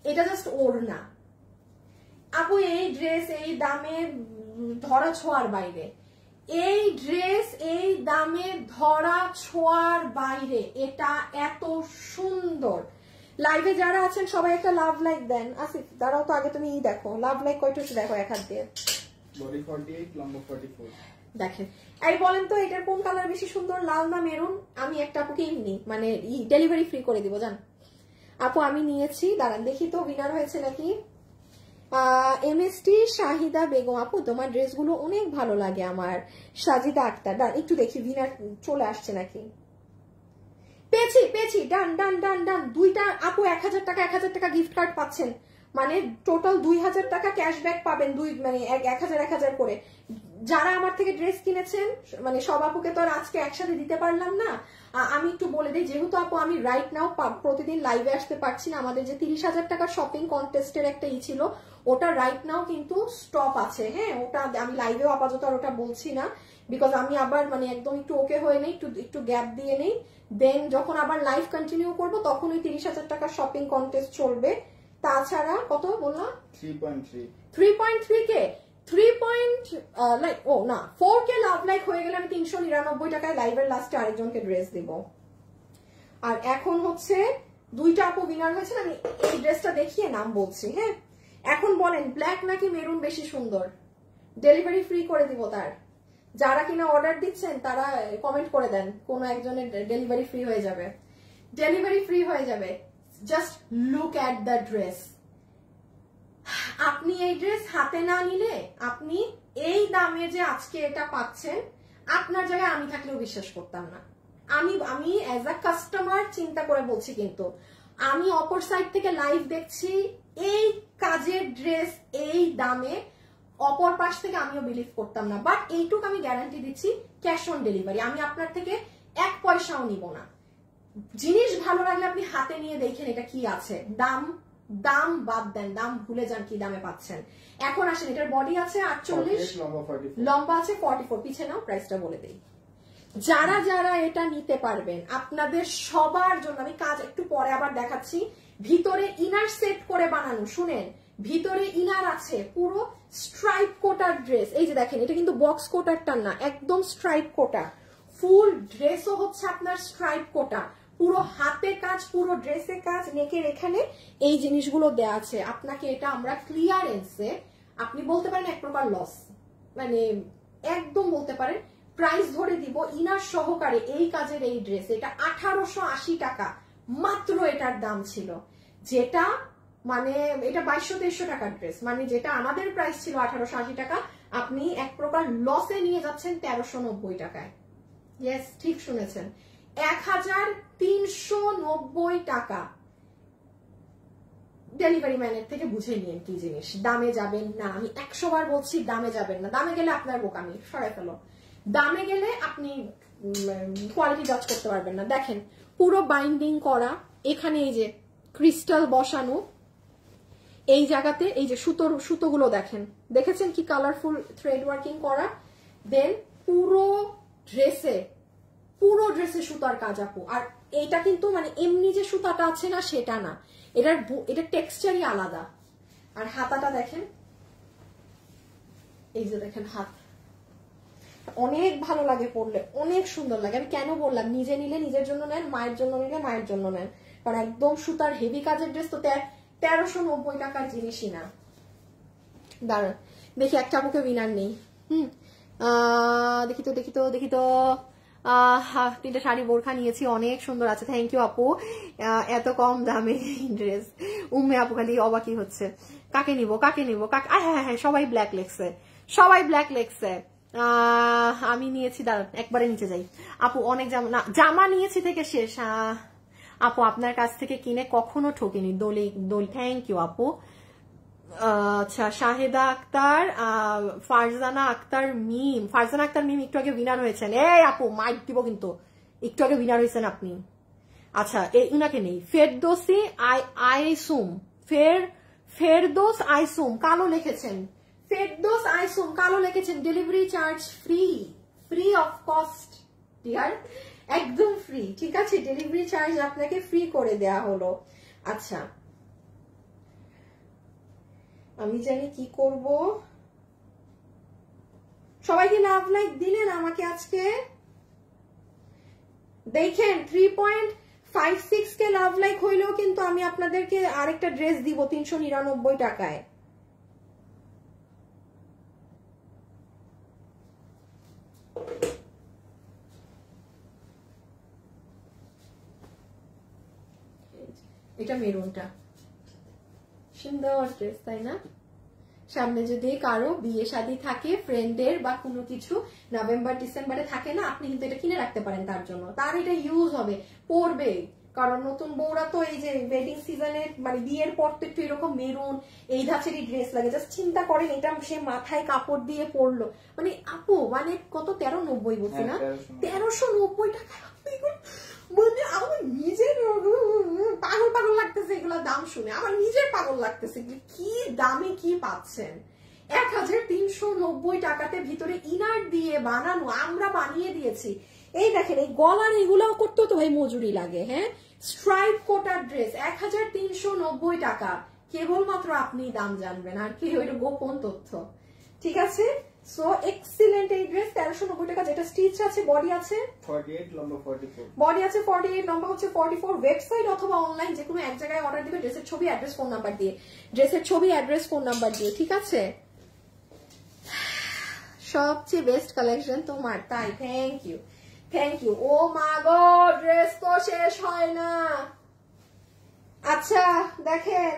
এটা জাস্ট ওড়না আপু। এই ড্রেস এই দামে ধরা ছোঁয়ার বাইরে, এই ড্রেস এই দামে ধরা ছোঁয়ার বাইরে, এটা এত সুন্দর। লাইভে যারা আছেন সবাই একটা লাভ লাইক দেন। আসিফ দাঁড়াও তো, আগে তুমি দেখো লাভ লাইক কয়টা দেখো, এক হাত দিয়ে। বডি 48, লম্বা 44 দেখেন, এই বলেন তো এটার কোন কালার বেশি সুন্দর, লাল না মেরুন? আমি একটা আপুকে এমনি মানে ডেলিভারি ফ্রি করে দিব জান আপু। আমি নিয়েছি, দাঁড়ান দেখি তো উইনার হয়েছে নাকি। এমএসটি শাহিদা বেগম আপু, তোমার ড্রেসগুলো অনেক ভালো লাগে আমার। সাজিদা আক্তার, ডান একটু দেখি উইনার চলে আসছে নাকি। পেয়েছি, ডান। দুইটা আপু 1000 টাকা 1000 টাকা গিফট কার্ড পাচ্ছেন, মানে টোটাল 2000 টাকা ক্যাশব্যাক পাবেন, মানে 1000 করে। যারা আমার থেকে ড্রেস কিনেছেন, মানে সব আপুকে তো আর আজকে একসাথে দিতে পারলাম না, আমি একটু বলে দিই, যেহেতু আপু আমি রাইট নাও প্রতিদিন লাইভে আসতে পারছি না, আমাদের যে 30,000 টাকা শপিং কন্টেস্টের একটা ছিল, ওটা রাইট নাও কিন্তু স্টপ আছে। হ্যাঁ, ওটা আমি লাইভেও আপাতত আর ওটা বলছি না, বিকজ আমি আবার মানে একদম একটু ওকে হয়ে নেই, একটু গ্যাপ দিয়ে নেই, দেন যখন আবার লাইভ কন্টিনিউ করবো তখন ওই 30,000 টাকা শপিং কন্টেস্ট চলবে। তাছাড়া কত বললাম, 3.3 কে 4K লাভ লাইক হয়ে গেলে আমি 399 টাকায় লাইভের লাস্টে আরেকজনকে ড্রেস দিব। আর এখন হচ্ছে দুইটা আপু উইনার হয়েছে, আমি এই ড্রেসটা দেখিয়ে নাম বলছি। হ্যাঁ, এখন বলেন ব্ল্যাক নাকি মেরুন বেশি সুন্দর, ডেলিভারি ফ্রি করে দিব তার। যারা কিনা অর্ডার দিচ্ছেন তারা কমেন্ট করে দেন, কোনো একজনের ডেলিভারি ফ্রি হয়ে যাবে, just look at the dress. আপনি এই ড্রেস হাতে না নিলে, আপনি এই দামে যে আজকে এটা পাচ্ছেন, আপনার জায়গায় আমি থাকলেও বিশ্বাস করতাম না। আমি অ্যাজ আ কাস্টমার চিন্তা করে বলছি, কিন্তু আমি অপর সাইড থেকে লাইভ দেখছি, এই কাজের ড্রেস এই দামে অপর পাশ থেকে আমিও বিলিভ করতাম না। বাট এইটুকু আমি গ্যারান্টি দিচ্ছি, ক্যাশ অন ডেলিভারি, আমি আপনার থেকে 1 পয়সাও নিব না। জিনিস ভালো লাগলে আপনি হাতে নিয়ে দেখেন এটা কি আছে। দাম বাদ দেন, দাম ভুলে যান কি দামে পাচ্ছেন। এখন আসেন, এটার বডি আছে 48, লম্বা আছে 44, পিছে নাও প্রাইসটা বলে দেই। যারা যারা এটা নিতে পারবেন, আপনাদের সবার জন্য আমি কাজ একটু পরে আবার দেখাচ্ছি। ভিতরে ইনার সেট করে বানানো, শুনেন, ভিতরে ইনার আছে, পুরো স্ট্রাইপ কোটার ড্রেস। এই যে দেখেন, এটা কিন্তু বক্স কোটারটা না, একদম স্ট্রাইপ কোটা। ফুল ড্রেসও হচ্ছে আপনার স্ট্রাইপ কোটা, পুরো হাতে কাজ, পুরো ড্রেসে কাজ, নেকের এখানে এই জিনিসগুলো দেয়া আছে। আপনাকে এটা আমরা ক্লিয়ারেন্সে, আপনি বলতে পারেন এক প্রকার লস, মানে একদম বলতে পারেন প্রাইস ধরে দিব ইনার সহকারে এই কাজের এই ড্রেস। এটা 1880 টাকা মাত্র এটার দাম ছিল, যেটা মানে এটা 2200-2300 টাকার ড্রেস, মানে যেটা আমাদের প্রাইস ছিল 1880 টাকা, আপনি এক প্রকার লসে নিয়ে যাচ্ছেন 1390 টাকায়। ইয়েস, ঠিক শুনেছেন, 1390 টাকা। ডেলিভারি ম্যানের থেকে বুঝে নিন কি জিনিস, দামে যাবেন না। আমি 100 বার বলছি, দামে যাবেন না। দামে গেলে আপনার বোকামি, সরাই ফেলো। দামে গেলে আপনি কোয়ালিটি জাজ করতে পারবেন না। দেখেন, পুরো বাইন্ডিং করা, এখানে এই যে ক্রিস্টাল বসানো, এই জায়গাতে এই যে সুতোগুলো দেখেন, দেখেছেন কি কালারফুল থ্রেড ওয়ার্কিং করা। দেন পুরো ড্রেসে সুতার কাজ আপু। আর এইটা কিন্তু মানে এমনি যে সুতাটা আছে না সেটা না, এটা টেক্সচারই আলাদা। আর হাতাটা দেখেন, এই যে দেখেন হাত, অনেক ভালো লাগে পরলে, অনেক সুন্দর লাগে। আমি কেন বললাম নিজে নিলে নিজের জন্য নেন, মায়ের জন্য নিলে মায়ের জন্য নেন, কারণ একদম সুতার হেভি কাজের ড্রেস তো 1390 টাকার জিনিসই না। দাঁড়ান দেখি একটা আপুকে উইনার নেই। দেখি তো 3টে শাড়ি বোরখা নিয়েছি, অনেক সুন্দর আছে। থ্যাংক ইউ আপু, এত কম দামে ড্রেস। উম্মে আপু খালি অবাকই হচ্ছে, কাকে নিব হ্যাঁ সবাই ব্ল্যাক লেগছে। আমি নিয়েছি, দাঁড়ান একবারে নিচে যাই। আপু অনেক জামা নিয়েছি থেকে শেষ। আপু আপনার কাছ থেকে কিনে কখনো ঠকিনি, দোল। থ্যাংক ইউ আপু। আচ্ছা শাহেদা আক্তার, ফারজানা আক্তার মিম একটু আগে উইনার হয়েছেন। এই আপু মাইক দিব কিন্তু, একটু আগে উইনার হয়েছেন আপনি। আচ্ছা এই উনাকে নেই। ফেরদৌসি আইসুম কালো লিখেছেন, delivery charge free of cost dear, একদম ফ্রি। ঠিক আছে, ডেলিভারি চার্জ আপনাকে ফ্রি করে দেয়া হলো। আচ্ছা আমি জানি কি করব। সবাইকে লাভ লাইক দিলেন আমাকে আজকে? দেখেন 3.56 কে লাভ লাইক হইলেও কিন্তু আমি আপনাদেরকে আরেকটা ড্রেস দিব 399 টাকায়। এটা মেরুনটা সুন্দর ড্রেস, তাই না? সামনে যদি কারো বিয়ে শাদী থাকে, ফ্রেন্ডের বা কোনো কিছু নভেম্বর ডিসেম্বরে থাকে না, আপনি কিন্তু এটা কিনে রাখতে পারেন তার জন্য, তার এটা ইউজ হবে, পরবে। কারণ নতুন বউরা তো এই যে ওয়েডিং সিজনে মানে বিয়ের পর তো একটু এরকম মেরুন এই ধাঁচেরই ড্রেস লাগে। জাস্ট চিন্তা করেন এটা সে মাথায় কাপড় দিয়ে পরলো, মানে আপু মানে কত 1390 বলছি না, 1390 টাকা। মানে আমার নিজের পাগল লাগতেছে এগুলা দাম শুনে, আমার নিজের পাগল লাগতেছে কি দামে কি পাচ্ছেন। 1390 টাকাতে ভিতরে ইনার দিয়ে বানানো, আমরা বানিয়ে দিয়েছি। এই দেখেন এই গলার এগুলাও করতেও তো ভাই মজুরি লাগে। হ্যাঁ, স্ট্রাইপ কোটার ড্রেস 1390 টাকা, কেবলমাত্র আপনি দাম জানবেন, আর কি ওইটা গোপন তথ্য। ঠিক আছে, সো এক্সিলেন্ট এই ড্রেস 1390 টাকা। যেটা স্টিচ আছে, বডি আছে 48, লম্বা 44, বডি আছে 48, লম্বা হচ্ছে 44। ওয়েবসাইট অথবা অনলাইন যে কোনো এক জায়গায় অর্ডার দিবে, ড্রেসের ছবি অ্যাড্রেস ফোন নাম্বার দিয়ে। ঠিক আছে, সবচেয়ে বেস্ট কালেকশন তোমার, তাই থ্যাংক ইউ। ও মা গো, ড্রেস তো শেষ হয় না। আচ্ছা দেখেন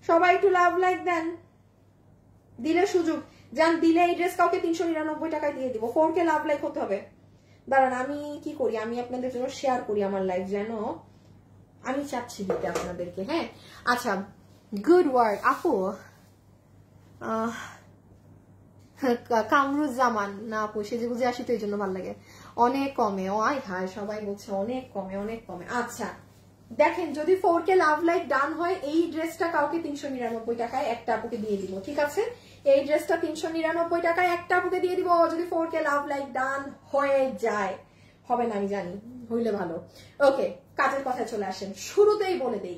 সবাই একটু লাভ লাইক দেন, দিলে সুযোগ যান, দিলে এই ড্রেস কাউকে 399 টাকায় দিয়ে দিব। 4K লাভ লাইক হতে হবে। দাঁড়ান আমি কি করি, আমি আপনাদের জন্য শেয়ার করি আমার লাইভ, যেন আমি চাচ্ছি দিতে আপনাদেরকে। হ্যাঁ আচ্ছা, গুড ওয়ার্ক আপু। কামরুজ্জামান না আপু, সেজে বুঝে আসি তো এই জন্য ভালো লাগে। অনেক কমে, হায় সবাই বলছে অনেক কমে। আচ্ছা দেখেন, যদি 4K লাভ লাইক ডান হয়, এই ড্রেসটা কাউকে 399 টাকায় একটা আপুকে দিয়ে দিব। ঠিক আছে, এই ড্রেসটা 399 টাকায় একটা আপুকে দিয়ে দিব, যদি 4K লাভ লাইক ডান হয়ে যায়। হবে না আমি জানি, হইলে ভালো। ওকে, কাজের কথায় চলে আসেন। শুরুতেই বলে দেই,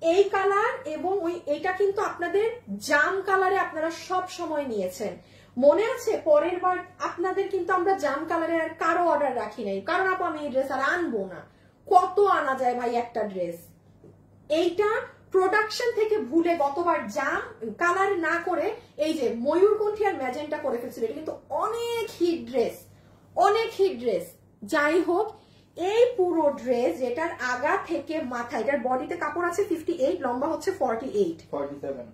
এই কালার এবং এইটা কিন্তু আপনাদের জাম কালারে আপনারা সব সময় নিয়েছেন, মনে আছে? পরের বার আপনাদের কিন্তু আমরা জাম কালারে আর কারো অর্ডার রাখি নাই, কারণ আপু আমি এই ড্রেস আর আনবো না। কত আনা যায় ভাই একটা ড্রেস? এইটা প্রোডাকশন থেকে ভুলে গতবার জাম কালার না করে এই যে ময়ূরকণ্ঠী আর ম্যাজেন্টা করে ফেলছিল। এটা কিন্তু অনেক হিট ড্রেস। যাই হোক, এই পুরো ড্রেস যেটার আগা থেকে মাথা, এটার বডিতে কাপড় আছে 58, লম্বা হচ্ছে 47,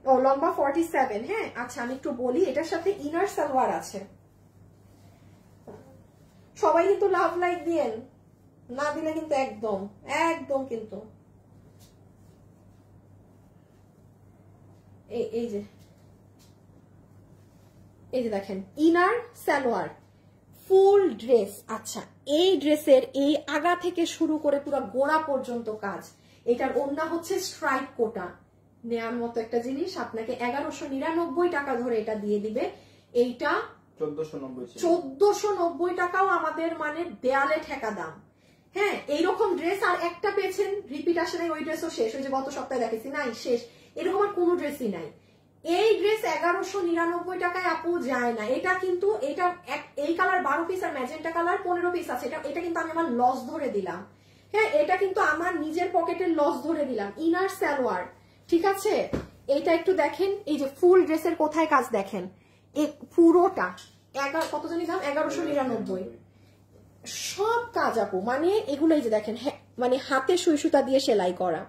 ও লম্বা 47। হ্যাঁ আচ্ছা, আমি একটু বলি, এটার সাথে ইনার সালোয়ার আছে। সবাই কিন্তু লাভ লাইক দিয়েন, না দিলে কিন্তু একদম কিন্তু এই যে দেখেন ইনার সালোয়ার ফুল ড্রেস। আচ্ছা, এই ড্রেসের এই আগা থেকে শুরু করে পুরো গোড়া পর্যন্ত কাজ। এটার ওড়না হচ্ছে স্ট্রাইপ কোটা, নেয়ার মতো একটা জিনিস। আপনাকে 1199 টাকা ধরে এটা দিয়ে দিবে। এইটা 1490 টাকাও আমাদের মানে দেয়ালে ঠেকা দাম। হ্যাঁ, এইরকম ড্রেস আর একটা পেয়েছেন, রিপিট আসে নাই, ওই ড্রেসও শেষ। ওই যে গত সপ্তাহে দেখেছি নাই শেষ, এরকম আর কোনো ড্রেসই নাই। এই ড্রেস 1199 টাকায় আপু যায় না। এটা কিন্তু এটা এই কালার 12 পিস আর ম্যাজেন্টা কালার 15 পিস আছে। এটা কিন্তু আমি আমার লস ধরে দিলাম। হ্যাঁ, এটা কিন্তু আমার নিজের পকেটের লস ধরে দিলাম। ইনার সালোয়ার, ঠিক আছে। এইটা একটু দেখেন, এই যে ফুল ড্রেসের কোথায় কাজ দেখেন, এই পুরোটা কত জানি দাম, 1199। সব কাজ আপু, মানে এগুলো এই যে দেখেন, মানে হাতে সুই সুতা দিয়ে সেলাই করা।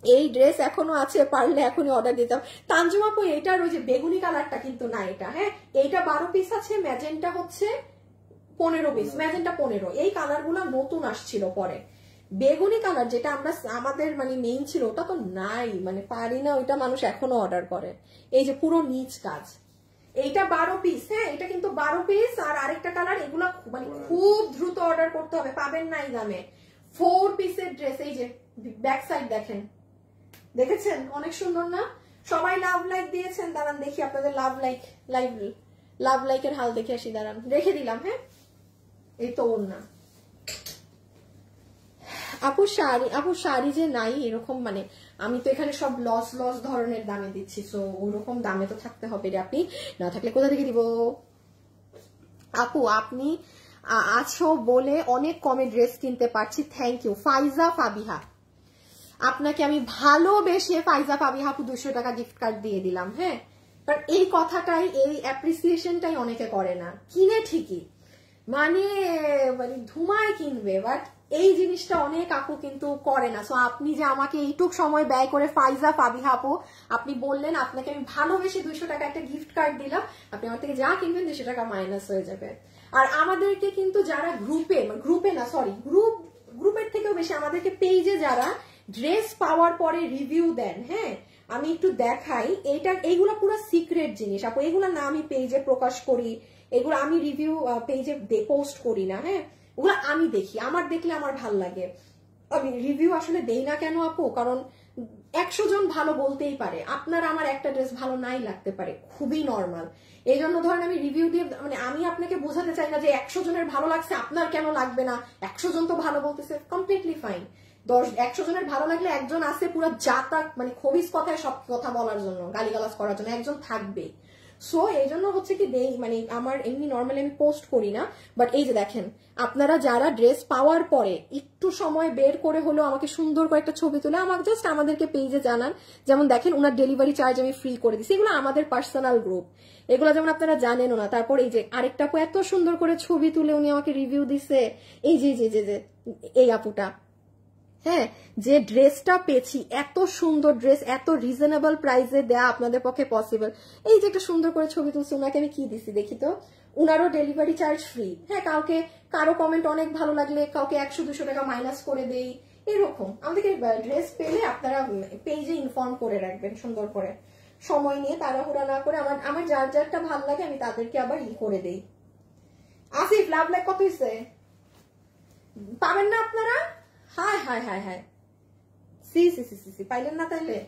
এই ড্রেস এখনো আছে, পারলে এখনই অর্ডার দিতাম। তানজুম আপু এটার ওই যে বেগুনি কালারটা কিন্তু না এটা। হ্যাঁ, এইটা 12 পিস আছে, ম্যাজেন্টা হচ্ছে 15 পিস, ম্যাজেন্টা 15। এই কালার গুলা নতুন আসছিল পরে। বেগুনি কালার যেটা আমরা আমাদের মানে মেইন ছিল ওটা তো নাই, মানে পারি না, ওইটা মানুষ এখনো অর্ডার করে। এই যে পুরো নিচ কাজ, এইটা 12 পিস। হ্যাঁ, এটা কিন্তু 12 পিস। আর আরেকটা কালার, এগুলা মানে খুব দ্রুত অর্ডার করতে হবে, পাবেন না এই দামে। 4 পিসের ড্রেস, এই যে ব্যাক সাইড দেখেন, দেখেছেন অনেক সুন্দর না? সবাই লাভ লাইক দিয়েছেন, দাঁড়ান দেখি আপনাদের লাভ লাইকের হাল দেখে আসি, দাঁড়ান রেখে দিলাম। হ্যাঁ, এই তো ওর না আপু শাড়ি যে নাই এরকম, মানে আমি তো এখানে সব লস ধরনের দামে দিচ্ছি, সো ওরকম দামে তো থাকতে হবে রে। আপনি না থাকলে কোথা থেকে দিব? আপু আপনি আছো বলে অনেক কমে ড্রেস কিনতে পারছি, থ্যাংক ইউ। ফাইজা ফাবিহা, আপনাকে আমি ভালোবেসে ফাইজা ফাবিহা আপু 200 টাকা গিফট কার্ড দিয়ে দিলাম। হ্যাঁ, কারণ এই কথাটাই, এই অ্যাপ্রিসিয়েশনটাই অনেকে করে না, কিনে ঠিকই মানে ধুমায় কিনবে, বাট এই জিনিসটা অনেক আপু কিন্তু করে না। সো আপনি যে আমাকে এইটুক সময় ব্যয় করে ফাইজা ফাবিহা আপু আপনি বললেন, আপনাকে আমি ভালোবেসে 200 টাকা একটা গিফট কার্ড দিলাম, আপনি আমার থেকে যা কিনবেন 200 টাকা মাইনাস হয়ে যাবে। আর আমাদেরকে কিন্তু যারা গ্রুপের থেকেও বেশি আমাদেরকে পেজে যারা ড্রেস পাওয়ার পরে রিভিউ দেন, হ্যাঁ আমি একটু দেখাই, এইগুলো পুরো সিক্রেট জিনিস আপু, এগুলো না আমি পেজে প্রকাশ করি, এগুলো আমি রিভিউ পেজে পোস্ট করি না। হ্যাঁ, ওগুলো আমি দেখি, আমার দেখলে আমার ভাল লাগে। আমি রিভিউ আসলে দেই না কেন আপু, কারণ 100 জন ভালো বলতেই পারে, আপনার আমার একটা ড্রেস ভালো নাই লাগতে পারে, খুবই নর্মাল। এই জন্য ধরেন আমি রিভিউ দিয়ে, মানে আমি আপনাকে বোঝাতে চাই না যে 100 জনের ভালো লাগছে আপনার কেন লাগবে না, 100 জন তো ভালো বলতেছে, কমপ্লিটলি ফাইন। 100 জনের ভালো লাগলে একজন আছে পুরো জাতা, মানে খবিস কথায় সব কথা বলার জন্য, গালিগালাজ করার জন্য একজন থাকবে। সো এই জন্য হচ্ছে কি দেই, মানে আমার এমনি নর্মালি আমি পোস্ট করি না। বাট এই যে দেখেন, আপনারা যারা ড্রেস পাওয়ার পরে একটু সময় বের করে হলেও আমাকে সুন্দর করে একটা ছবি তুলে আমাকে জাস্ট আমাদেরকে পেজে জানান, যেমন দেখেন ওনার ডেলিভারি চার্জ আমি ফ্রি করে দিচ্ছি, এগুলো আমাদের পার্সোনাল গ্রুপ, এগুলো যেমন আপনারা জানেনও না। তারপর এই যে আরেকটা আপু এত সুন্দর করে ছবি তুলে উনি আমাকে রিভিউ দিছে, এই যে এই আপুটা, হ্যাঁ যে ড্রেসটা পেয়েছি, এত সুন্দর ড্রেস, এত রিজনেবল প্রাইসে দেয়া আপনাদের পক্ষে পসিবল। এই যে একটা সুন্দর করে ছবি তুলছে, ওনাকে আমি কি দিছি দেখি তো, উনারও ডেলিভারি চার্জ ফ্রি। হ্যাঁ, কারো কমেন্ট অনেক ভালো লাগলে কাউকে 100-200 টাকা মাইনাস করে দেই, এরকম। আমাদেরকে ড্রেস পেলে আপনারা পেজে ইনফর্ম করে রাখবেন সুন্দর করে, সময় নিয়ে তাড়াহুড়া না করে। আমার যারটা ভালো লাগে আমি তাদেরকে আবার করে দেই। আসিফ লাভ লাইক কত হয়েছে পাবেন না আপনারা? হায় হায় হায় হায়, সি পাইলেন না তাইলে?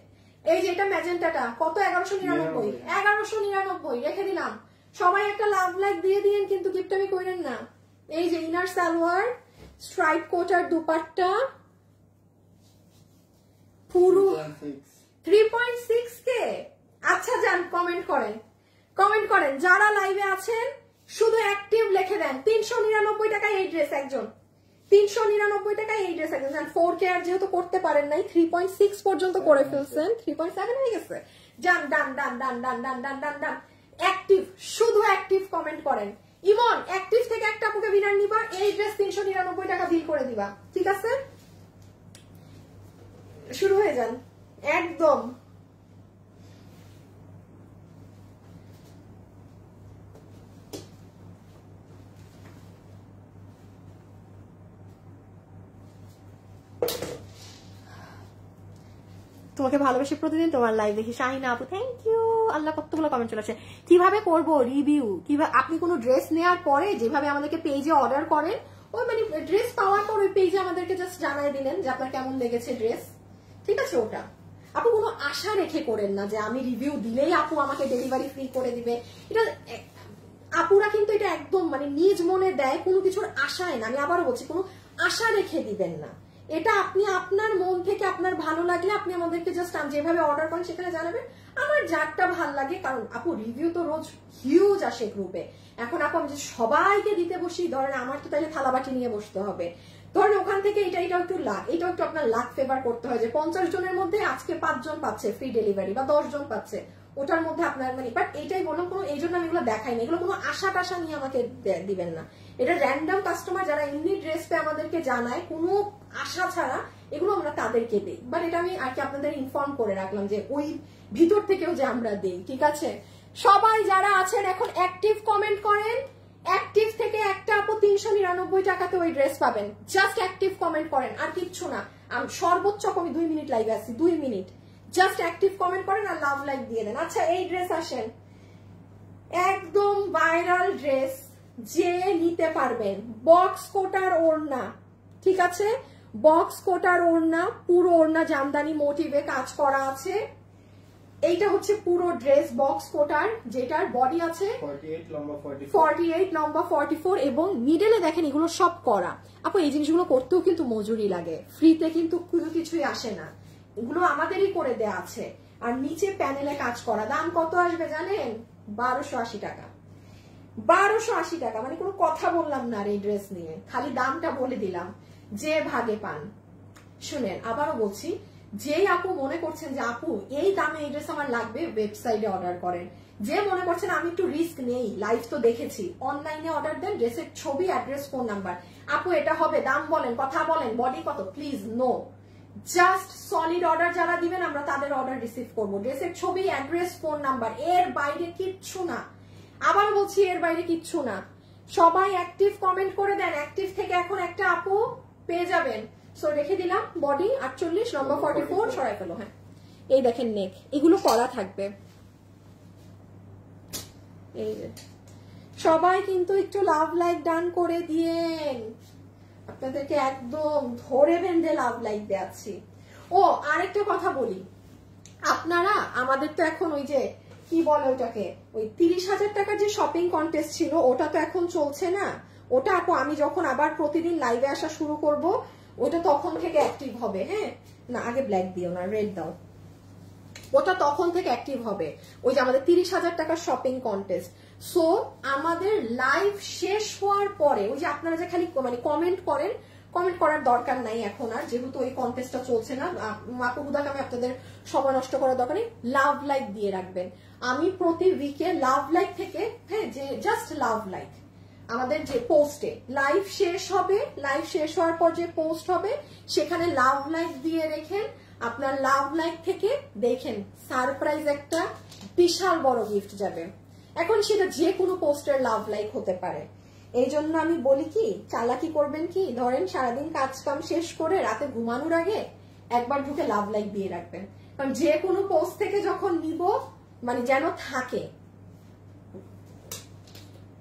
এই যে এটা ম্যাজেন্টাটা কত, 1199 রেখে দিলাম। সবাই একটা লাভ লাইক দিয়ে দিয়েন, কিন্তু গিফট আমি করেন না। এই যে ইনার সালোয়ার, স্ট্রাইপ কোট আর দুপাট্টা, পুরো 3.6K। আচ্ছা যান, কমেন্ট করেন যারা লাইভে আছেন, শুধু অ্যাক্টিভ লিখে দেন। 399 টাকায় এই ড্রেস একজন, 399 টাকায় এই ড্রেস একজন। 4K আর যেহেতু করতে পারেন নাই, 3.6 পর্যন্ত করে ফেলছেন, 3.7 হয়ে গেছে। ডান ডান ডান ডান ডান ডান ডান ডান ডান অ্যাক্টিভ, শুধু অ্যাক্টিভ কমেন্ট করেন। ইমন অ্যাক্টিভ থেকে একটা আপুকে বিনার নিবা, এই ড্রেস 399 টাকা বিল করে দিবা, ঠিক আছে? শুরু হয়ে যান একদম। তোমাকে ভালোবেসে প্রতিদিন তোমার লাইভ দেখি। শাহিনা আপু থ্যাংক ইউ। আল্লাহ, কতগুলো কমেন্ট চলে আসে। কিভাবে করবো রিভিউ? কিভাবে আপনি কোনো ড্রেস নেওয়ার পরে যেভাবে আমাদেরকে পেজে অর্ডার করেন, ওই মানে ড্রেস পাওয়ার পর ওই পেজে আমাদেরকে জাস্ট জানাই দিলেন যে আপনার কেমন লেগেছে ড্রেস, ঠিক আছে? ওটা আপু কোনো আশা রেখে করেন না যে আমি রিভিউ দিলেই আপু আমাকে ডেলিভারি ফ্রি করে দিবে। এটা আপুরা কিন্তু এটা একদম মানে নিজ মনে দেয়, কোনো কিছুর আশায় না। আমি আবারও বলছি, কোনো আশা রেখে দিবেন না। এটা আপনি আপনার মন থেকে আপনার ভালো লাগলে আপনি আমাদেরকে জাস্ট যেভাবে অর্ডার করেন সেখানে জানাবেন। আমার যারটা ভালো লাগে, কারণ আপু রিভিউ তো রোজ হিউজ আসে গ্রুপে। এখন আপু আমি যদি সবাইকে দিতে বসি, ধরেন আমার তো তাহলে থালাবাটি নিয়ে বসতে হবে। ধরেন ওখান থেকে এটাও একটু লাখ, এটাও একটু আপনার লাখ ফেভার করতে হয় যে 50 জনের মধ্যে আজকে 5 জন পাচ্ছে ফ্রি ডেলিভারি বা 10 জন পাচ্ছে, ওটার মধ্যে আপনার মানে। বাট এটাই বললাম, কোনো এই জন্য আমি এগুলো দেখাই না, এগুলো কোনো আশা টাশা নিয়ে আমাকে দিবেন না। এটা র্যান্ডম কাস্টমার যারা এমনি ড্রেস পেয়ে আমাদেরকে জানায় কোনো আশা ছাড়া, এগুলো আমরা তাদেরকে দিই। বাট এটা আমি আর কি আপনাদের ইনফর্ম করে রাখলাম যে ওই ভিতর থেকেও যে আমরা দিই, ঠিক আছে? সবাই যারা আছেন এখন অ্যাক্টিভ কমেন্ট করেন। অ্যাক্টিভ থেকে একটা আপু 399 টাকাতে ওই ড্রেস পাবেন। জাস্ট অ্যাক্টিভ কমেন্ট করেন, আর কিচ্ছু না। আমি সর্বোচ্চ কমই 2 মিনিট লাইভে আছি, 2 মিনিট। জাস্ট অ্যাক্টিভ কমেন্ট করেন আর লাভ লাইক দিয়ে দেন। আচ্ছা এই ড্রেস আসেন, একদম ভাইরাল ড্রেস, যে নিতে পারবেন। বক্স কোটার ওড়না, ঠিক আছে? বক্স কোটার ওড়না, পুরো ওড়না জামদানি মোটিভে কাজ করা আছে। এইটা হচ্ছে পুরো ড্রেস বক্স কোটার, যেটার বডি আছে 48 লম্বা 44 এবং মিডলে দেখেন এগুলো সব করা। আপু এই জিনিসগুলো করতেও কিন্তু মজুরি লাগে, ফ্রিতে কিন্তু কোনো কিছুই আসে না, এগুলো আমাদেরই করে দেয়া আছে। আর নিচে প্যানেলে কাজ করা। দাম কত আসবে জানেন? 1280 টাকা। 1280 টাকা, মানে কোনো কথা বললাম না আর এই ড্রেস নিয়ে, খালি দামটা বলে দিলাম, যে ভাগে পান। শুনেন আবারও বলছি, যেই আপু মনে করছেন যে আপু এই দামে এই ড্রেস আমার লাগবে, ওয়েবসাইটে অর্ডার করেন। যে মনে করছেন আমি একটু রিস্ক নেই, লাইভ তো দেখেছি, অনলাইনে অর্ডার দেন, ড্রেসের ছবি, অ্যাড্রেস, ফোন নাম্বার। আপু এটা হবে, দাম বলেন, কথা বলেন, বডি কত, please no. Just solid order যারা দিবেন আমরা তাদের অর্ডার রিসিভ করবো। ড্রেসের ছবি, অ্যাড্রেস, ফোন নাম্বার, এর বাইরে কিচ্ছু না। আবার বলছি, এর বাইরে কিচ্ছু না। সবাই অ্যাক্টিভ কমেন্ট করে দেন। অ্যাক্টিভ থেকে এখন একটা আপু পেয়ে যাবেন। সো রেখে দিলাম, বডি 48 লম্বা 44, সরাই ফেলো। হ্যাঁ এই দেখেন নেক, এগুলো করা থাকবে। এই যে সবাই কিন্তু একটু লাভ লাইক ডান করে দিয়েন, আপনাদেরকে একদম ধরে বেঁধে লাভ লাইক দেয়াচ্ছি। ও আরেকটা কথা বলি, আপনারা আমাদের তো এখন ওই যে কি বলে ওটাকে, ওই 30,000 টাকার যে শপিং কন্টেস্ট ছিল, ওটা তো এখন চলছে না। ওটা আপু আমি যখন আবার প্রতিদিন লাইভে আসা শুরু করব, ওটা তখন থেকে অ্যাক্টিভ হবে। হ্যাঁ না, আগে ব্ল্যাক দিও না, রেড দাও। ওটা তখন থেকে অ্যাক্টিভ হবে, ওই যে আমাদের 30,000 টাকার শপিং কন্টেস্ট। সো আমাদের লাইভ শেষ হওয়ার পরে, ওই যে আপনারা যে খালি মানে কমেন্ট করেন, কমেন্ট করার দরকার নাই এখন আর, যেহেতু ওই কন্টেস্টটা চলছে না। মাকুবুদাকে আমি আপনাদের সময় নষ্ট করার দরকার নেই, লাভ লাইক দিয়ে রাখবেন। আমি প্রতি উইকে লাভ লাইক থেকে, হ্যাঁ যে জাস্ট লাভ লাইক আমাদের যে পোস্টে লাইভ শেষ হবে, লাইভ শেষ হওয়ার পর যে পোস্ট হবে সেখানে লাভ লাইক দিয়ে রেখেন। আপনার লাভ লাইক থেকে দেখেন সারপ্রাইজ একটা বিশাল বড় গিফট যাবে। এখন সেটা যে কোনো পোস্টের লাভ লাইক হতে পারে। এই জন্য আমি বলি কি, চালাকি করবেন কি, ধরেন সারাদিন কাজ কাম শেষ করে রাতে ঘুমানোর আগে একবার ঢুকে লাভ লাইক দিয়ে রাখবেন, কারণ যে কোনো পোস্ট থেকে যখন নিব মানে যেন থাকে।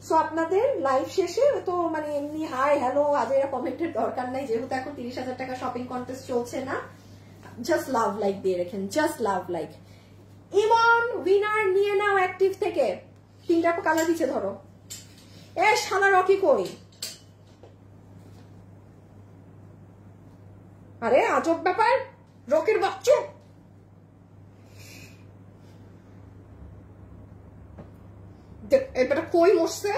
সো আপনাদের লাইভ শেষে তো মানে এমনি হাই হ্যালো আজেরা কমেন্টের দরকার নাই, যেহেতু এখন 30,000 টাকা শপিং কন্টেস্ট চলছে না। জাস্ট লাভ লাইক দিয়ে রেখেন, জাস্ট লাভ লাইক। ইমন উইনার নিয়ে নাও অ্যাক্টিভ থেকে। 3টা কালার দিচ্ছে, ধরো। এ শালা রকি কই? আরে আজব ব্যাপার, রকির বাচ্চা। এটা কই মরছে?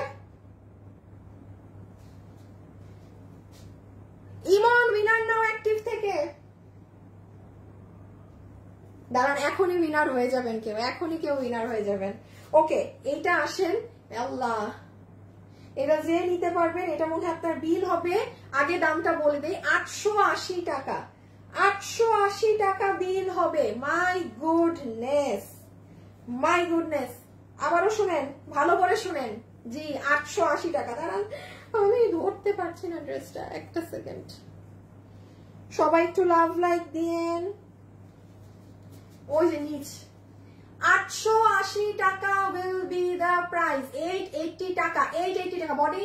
ইমন উইনার নাও অ্যাক্টিভ থেকে। দাঁড়ান, এখনই উইনার হয়ে যাবেন কেউ, এখনই কেউ উইনার হয়ে যাবেন। ওকে এইটা আসেন। আল্লাহ, এটা যে নিতে পারবেন, এটা মনে হয় আপনার বিল হবে, আগে দামটা বলে দেই, 880 টাকা। 880 টাকা বিল হবে। My goodness, my goodness. আবারও শুনেন, ভালো করে শুনেন। জি 880 টাকা। দাঁড়ান আমি ধরতে পারছি না ড্রেসটা, একটা সেকেন্ড। সবাই একটু লাভ লাইক দিয়েন। ওই যে নিচ 880 টাকা will be the price. 880 টাকা, 880 টাকা। বডি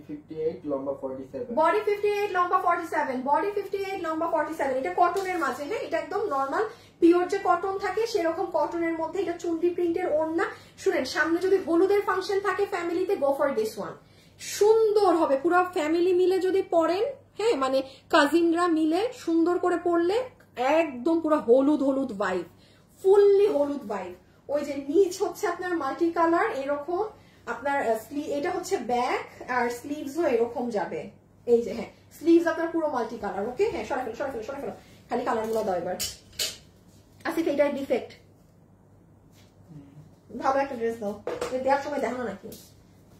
58 লম্বা 47, বডি 58 লম্বা 47, বডি 58 লম্বা 47। এটা কটনের মাঝে, হ্যাঁ এটা একদম নরমাল পিওর যে কটন থাকে সেরকম কটনের মধ্যে। এটা চুন্ডি প্রিন্টের ওড়না। শুনেন, সামনে যদি হলুদের ফাংশন থাকে ফ্যামিলিতে, গো ফর দিস ওয়ান। সুন্দর হবে, পুরো ফ্যামিলি মিলে যদি পরেন হ্যাঁ মানে কাজিনরা মিলে সুন্দর করে পরলে একদম পুরো হলুদ হলুদ ভাইব, ফুললি হলুদ ভাইব। ওই যে নিচ হচ্ছে আপনার মাল্টি কালার এরকম, আপনার এটা হচ্ছে ব্যাক আর স্লিভসও এরকম যাবে। এই যে হ্যাঁ স্লিভস আপনার পুরো মাল্টি কালার। ওকে হ্যাঁ সরাই ফেলো সরাই ফেলো সরাই ফেলো, খালি কালার গুলো দাও এবার। আসিফ এটার ডিফেক্ট, ভালো একটা ড্রেস দাও, দেওয়ার সময় দেখো নাকি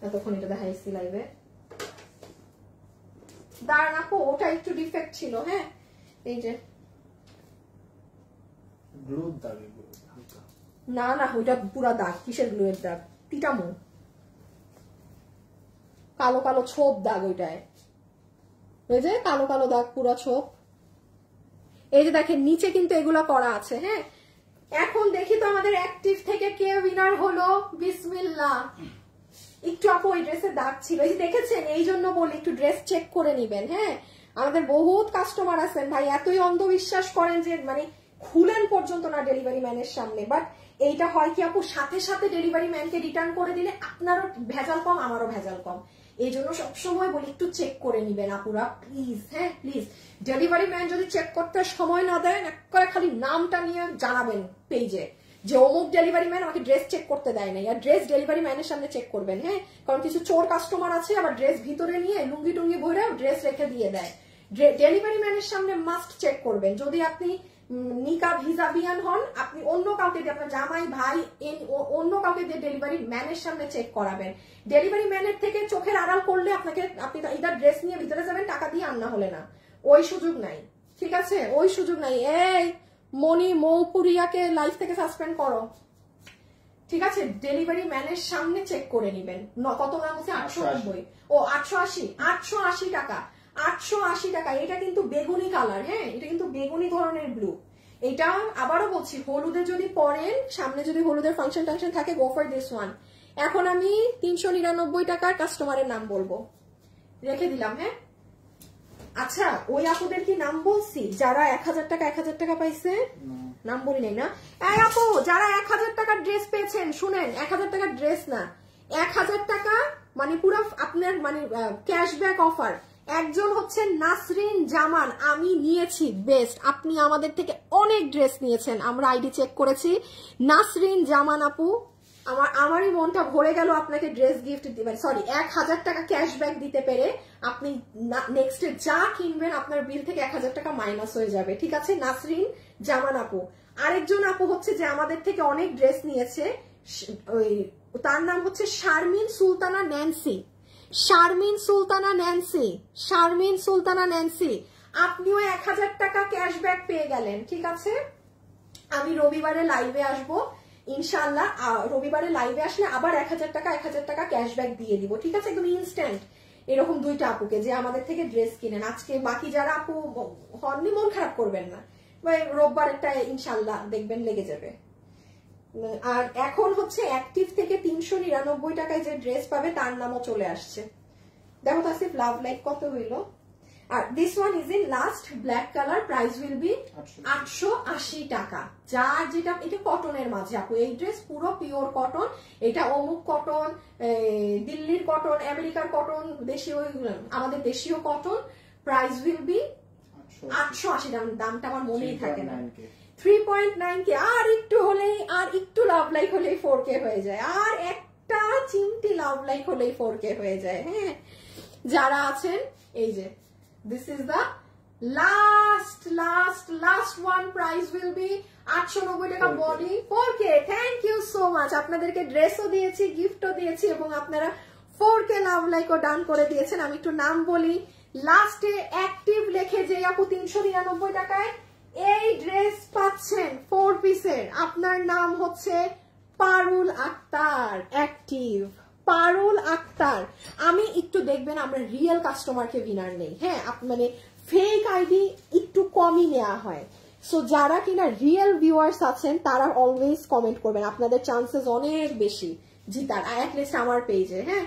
এতক্ষণ এটা দেখাইছি লাইভে। দাঁড়ান আপু ওটা একটু ডিফেক্ট ছিল। হ্যাঁ এই যে গ্লু দাগ, না না ওইটা পুরা দাগ। কিসের গ্লুয়ের দাগ? তিটামো কালো কালো ছোপ দাগ ওইটায়, ওই যে কালো কালো দাগ পুরা ছোপ। এই যে দেখেন নিচে কিন্তু এগুলা করা আছে। হ্যাঁ এখন দেখি তো আমাদের অ্যাক্টিভ থেকে কে উইনার হলো। বিসমিল্লাহ। একটু আপু ওই ড্রেসের দাগ ছিল, এই যে দেখেছেন, এই জন্য বলি একটু ড্রেস চেক করে নিবেন। হ্যাঁ আমাদের বহুত কাস্টমার আছেন ভাই এতই অন্ধবিশ্বাস করেন যে মানে খুলেন পর্যন্ত না ডেলিভারি ম্যানের সামনে। বাট এইটা হয় কি আপু, সাথে সাথে ডেলিভারি ম্যানকে রিটার্ন করে দিলে আপনারও ভেজাল কম আমারও ভেজাল কম। এই জন্য সবসময় বলি একটু চেক করে নিবেন আপুরা প্লিজ। হ্যাঁ প্লিজ ডেলিভারি ম্যান যদি চেক করতে সময় না দেন একবারে খালি নামটা নিয়ে জানাবেন পেজে যে অমুক ডেলিভারি ম্যান আমাকে ড্রেস চেক করতে দেয় নাই, আর ড্রেস ডেলিভারি ম্যানের সামনে চেক করবেন। হ্যাঁ কারণ কিছু চোর কাস্টমার আছে আবার ড্রেস ভিতরে নিয়ে লুঙ্গি টুঙ্গি ভরে ড্রেস রেখে দিয়ে দেয়। ডেলিভারি ম্যানের সামনে মাস্ট চেক করবেন। যদি আপনি নিকাব হিজাবিয়ান হন, আপনি অন্য কাউকে দিয়ে, আপনার জামাই ভাই অন্য কাউকে দিয়ে ডেলিভারি ম্যানের সামনে চেক করাবেন। ডেলিভারি ম্যানের থেকে চোখের আড়াল করলে আপনাকে আপনি ইদার ড্রেস নিয়ে ভিতরে যাবেন টাকা দিয়ে আনা হলে না, ওই সুযোগ নাই। ঠিক আছে ওই সুযোগ নাই। এই মনি মৌপুরিয়াকে লাইফ থেকে সাসপেন্ড করো। ঠিক আছে ডেলিভারি ম্যানের সামনে চেক করে নিবেন। কত নাম হচ্ছে 890 ও 880, 880 টাকা, 880 টাকা। এটা কিন্তু বেগুনি কালার। হ্যাঁ এটা কিন্তু বেগুনি ধরনের ব্লু। এটা আবারও বলছি হলুদে যদি পরেন, সামনে যদি হলুদের ফাংশন টাংশন থাকে গো ফর দিস ওয়ান। এখন আমি 399 টাকার কাস্টমারের নাম বলবো, রেখে দিলাম। হ্যাঁ আচ্ছা ওই আপুদের কি নাম বলছি যারা 1000 টাকা 1000 টাকা পাইছে? নাম বলি নাই না? এই আপু যারা 1000 টাকার ড্রেস পেয়েছেন শুনেন, 1000 টাকার ড্রেস না, 1000 টাকা মানে পুরো আপনার মানে ক্যাশব্যাক অফার। একজন হচ্ছে নাসরিন জামান, আমি নিয়েছি বেস্ট। আপনি আমাদের থেকে অনেক ড্রেস নিয়েছেন, আমরা আইডি চেক করেছি। নাসরিন জামান আপু আমারই মনটা ভরে গেল আপনাকে ড্রেস গিফট দিবেন, সরি 1000 টাকা ক্যাশব্যাক দিতে পেরে। আপনি নেক্সট যা কিনবেন আপনার বিল থেকে 1000 টাকা মাইনাস হয়ে যাবে। ঠিক আছে নাসরিন জামান আপু। আরেকজন আপু হচ্ছে যে আমাদের থেকে অনেক ড্রেস নিয়েছে, তার নাম হচ্ছে Sharmin Sultana Nancy. Sharmin Sultana Nancy, Sharmin Sultana Nancy, আপনিও 1000 টাকা ক্যাশব্যাক পেয়ে গেলেন। ঠিক আছে আমি রবিবারে লাইভে আসবো ইনশাআল্লাহ, রবিবারে লাইভে আসলে আবার 1000 টাকা ক্যাশব্যাক দিয়ে দিব। ঠিক আছে একদম ইনস্ট্যান্ট। এরকম দুইটা আপুকে যে আমাদের থেকে ড্রেস কিনেন আজকে, বাকি যারা আপু হননি মন খারাপ করবেন না, রোববার একটা ইনশাআল্লাহ দেখবেন লেগে যাবে। আর এখন হচ্ছে অ্যাক্টিভ থেকে 399 টাকায় যে ড্রেস পাবে তার নামও চলে আসছে। দেখো তাসিফ লাভ লাইক কত হইলো। আর this one is in last black colour, price will be 880 টাকা। যার যেটা, এটা কটনের মাঝে আপু, এই ড্রেস পুরো পিওর কটন। এটা অমুক কটন, দিল্লির কটন, আমেরিকার কটন, দেশীয় আমাদের দেশীয় কটন। প্রাইস উইল বি 880 টাকা। দামটা আমার মনেই থাকে না। 3.9K। আর একটু হলেই, আর একটু লাভ লাইক হলেই 4K হয়ে যায়, আর একটা চিমটি লাভ লাইক হলেই 4K হয়ে যায়। হ্যাঁ যারা আছেন এই যে this is the last one, price will be 890 টাকা body 4K। Thank you so much. আপনাদেরকে ড্রেসও দিয়েছি, গিফটও দিয়েছি এবং আপনারা 4K লাভ লাইকও ডান করে দিয়েছেন। আমি একটু নাম বলি, লাস্টে অ্যাক্টিভ লেখে যে আপু 399 টাকায় এই ড্রেস পাচ্ছেন 4 পিসের, আপনার নাম হচ্ছে পারুল আক্তার। অ্যাক্টিভ পারুল আক্তার। আমি একটু দেখবেন আমরা রিয়েল কাস্টমারকে উইনার নেই। হ্যাঁ মানে ফেক আইডি একটু কমই নেওয়া হয়। সো যারা কিনা রিয়েল ভিউয়ার্স আছেন তারা অলওয়েজ কমেন্ট করবেন, আপনাদের চান্সেস অনেক বেশি জিতার, অ্যাটলিস্ট আমার পেজে। হ্যাঁ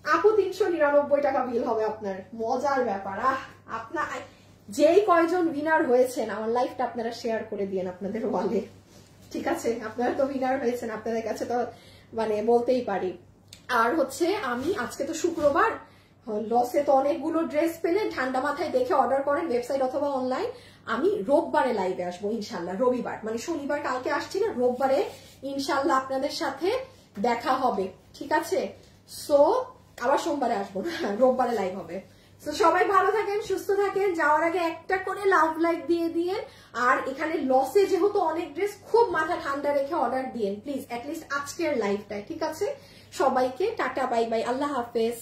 আপু 399 টাকা বিল হবে আপনার, মজার ব্যাপার। আপনার যেই কয়জন উইনার হয়েছেন আমার লাইফটা আপনারা শেয়ার করে দিয়েন আপনাদের ওয়ালে। ঠিক আছে আপনারা তো উইনার হয়েছেন, আপনাদের কাছে তো মানে বলতেই পারি। আর হচ্ছে আমি আজকে তো শুক্রবার, লসে তো অনেকগুলো ড্রেস পেলেন, ঠান্ডা মাথায় দেখে অর্ডার করেন ওয়েবসাইট অথবা অনলাইন। আমি রোববারে লাইভে আসবো ইনশাল্লাহ, রবিবার মানে শনিবার কালকে আসছি না, রোববারে ইনশাল্লাহ আপনাদের সাথে দেখা হবে, ঠিক আছে? সো আবার সোমবারে আসবো না, রোববারে লাইভ হবে। তো সবাই ভালো থাকেন, সুস্থ থাকেন, যাওয়ার আগে একটা করে লাভ লাইক দিয়ে দিয়েন। আর এখানে লসে যেহেতু অনেক ড্রেস, খুব মাথা ঠান্ডা রেখে অর্ডার দিয়েন প্লিজ, অ্যাটলিস্ট আজকের লাইভটায়, ঠিক আছে? সবাইকে টাটা, বাই বাই, আল্লাহ হাফেজ।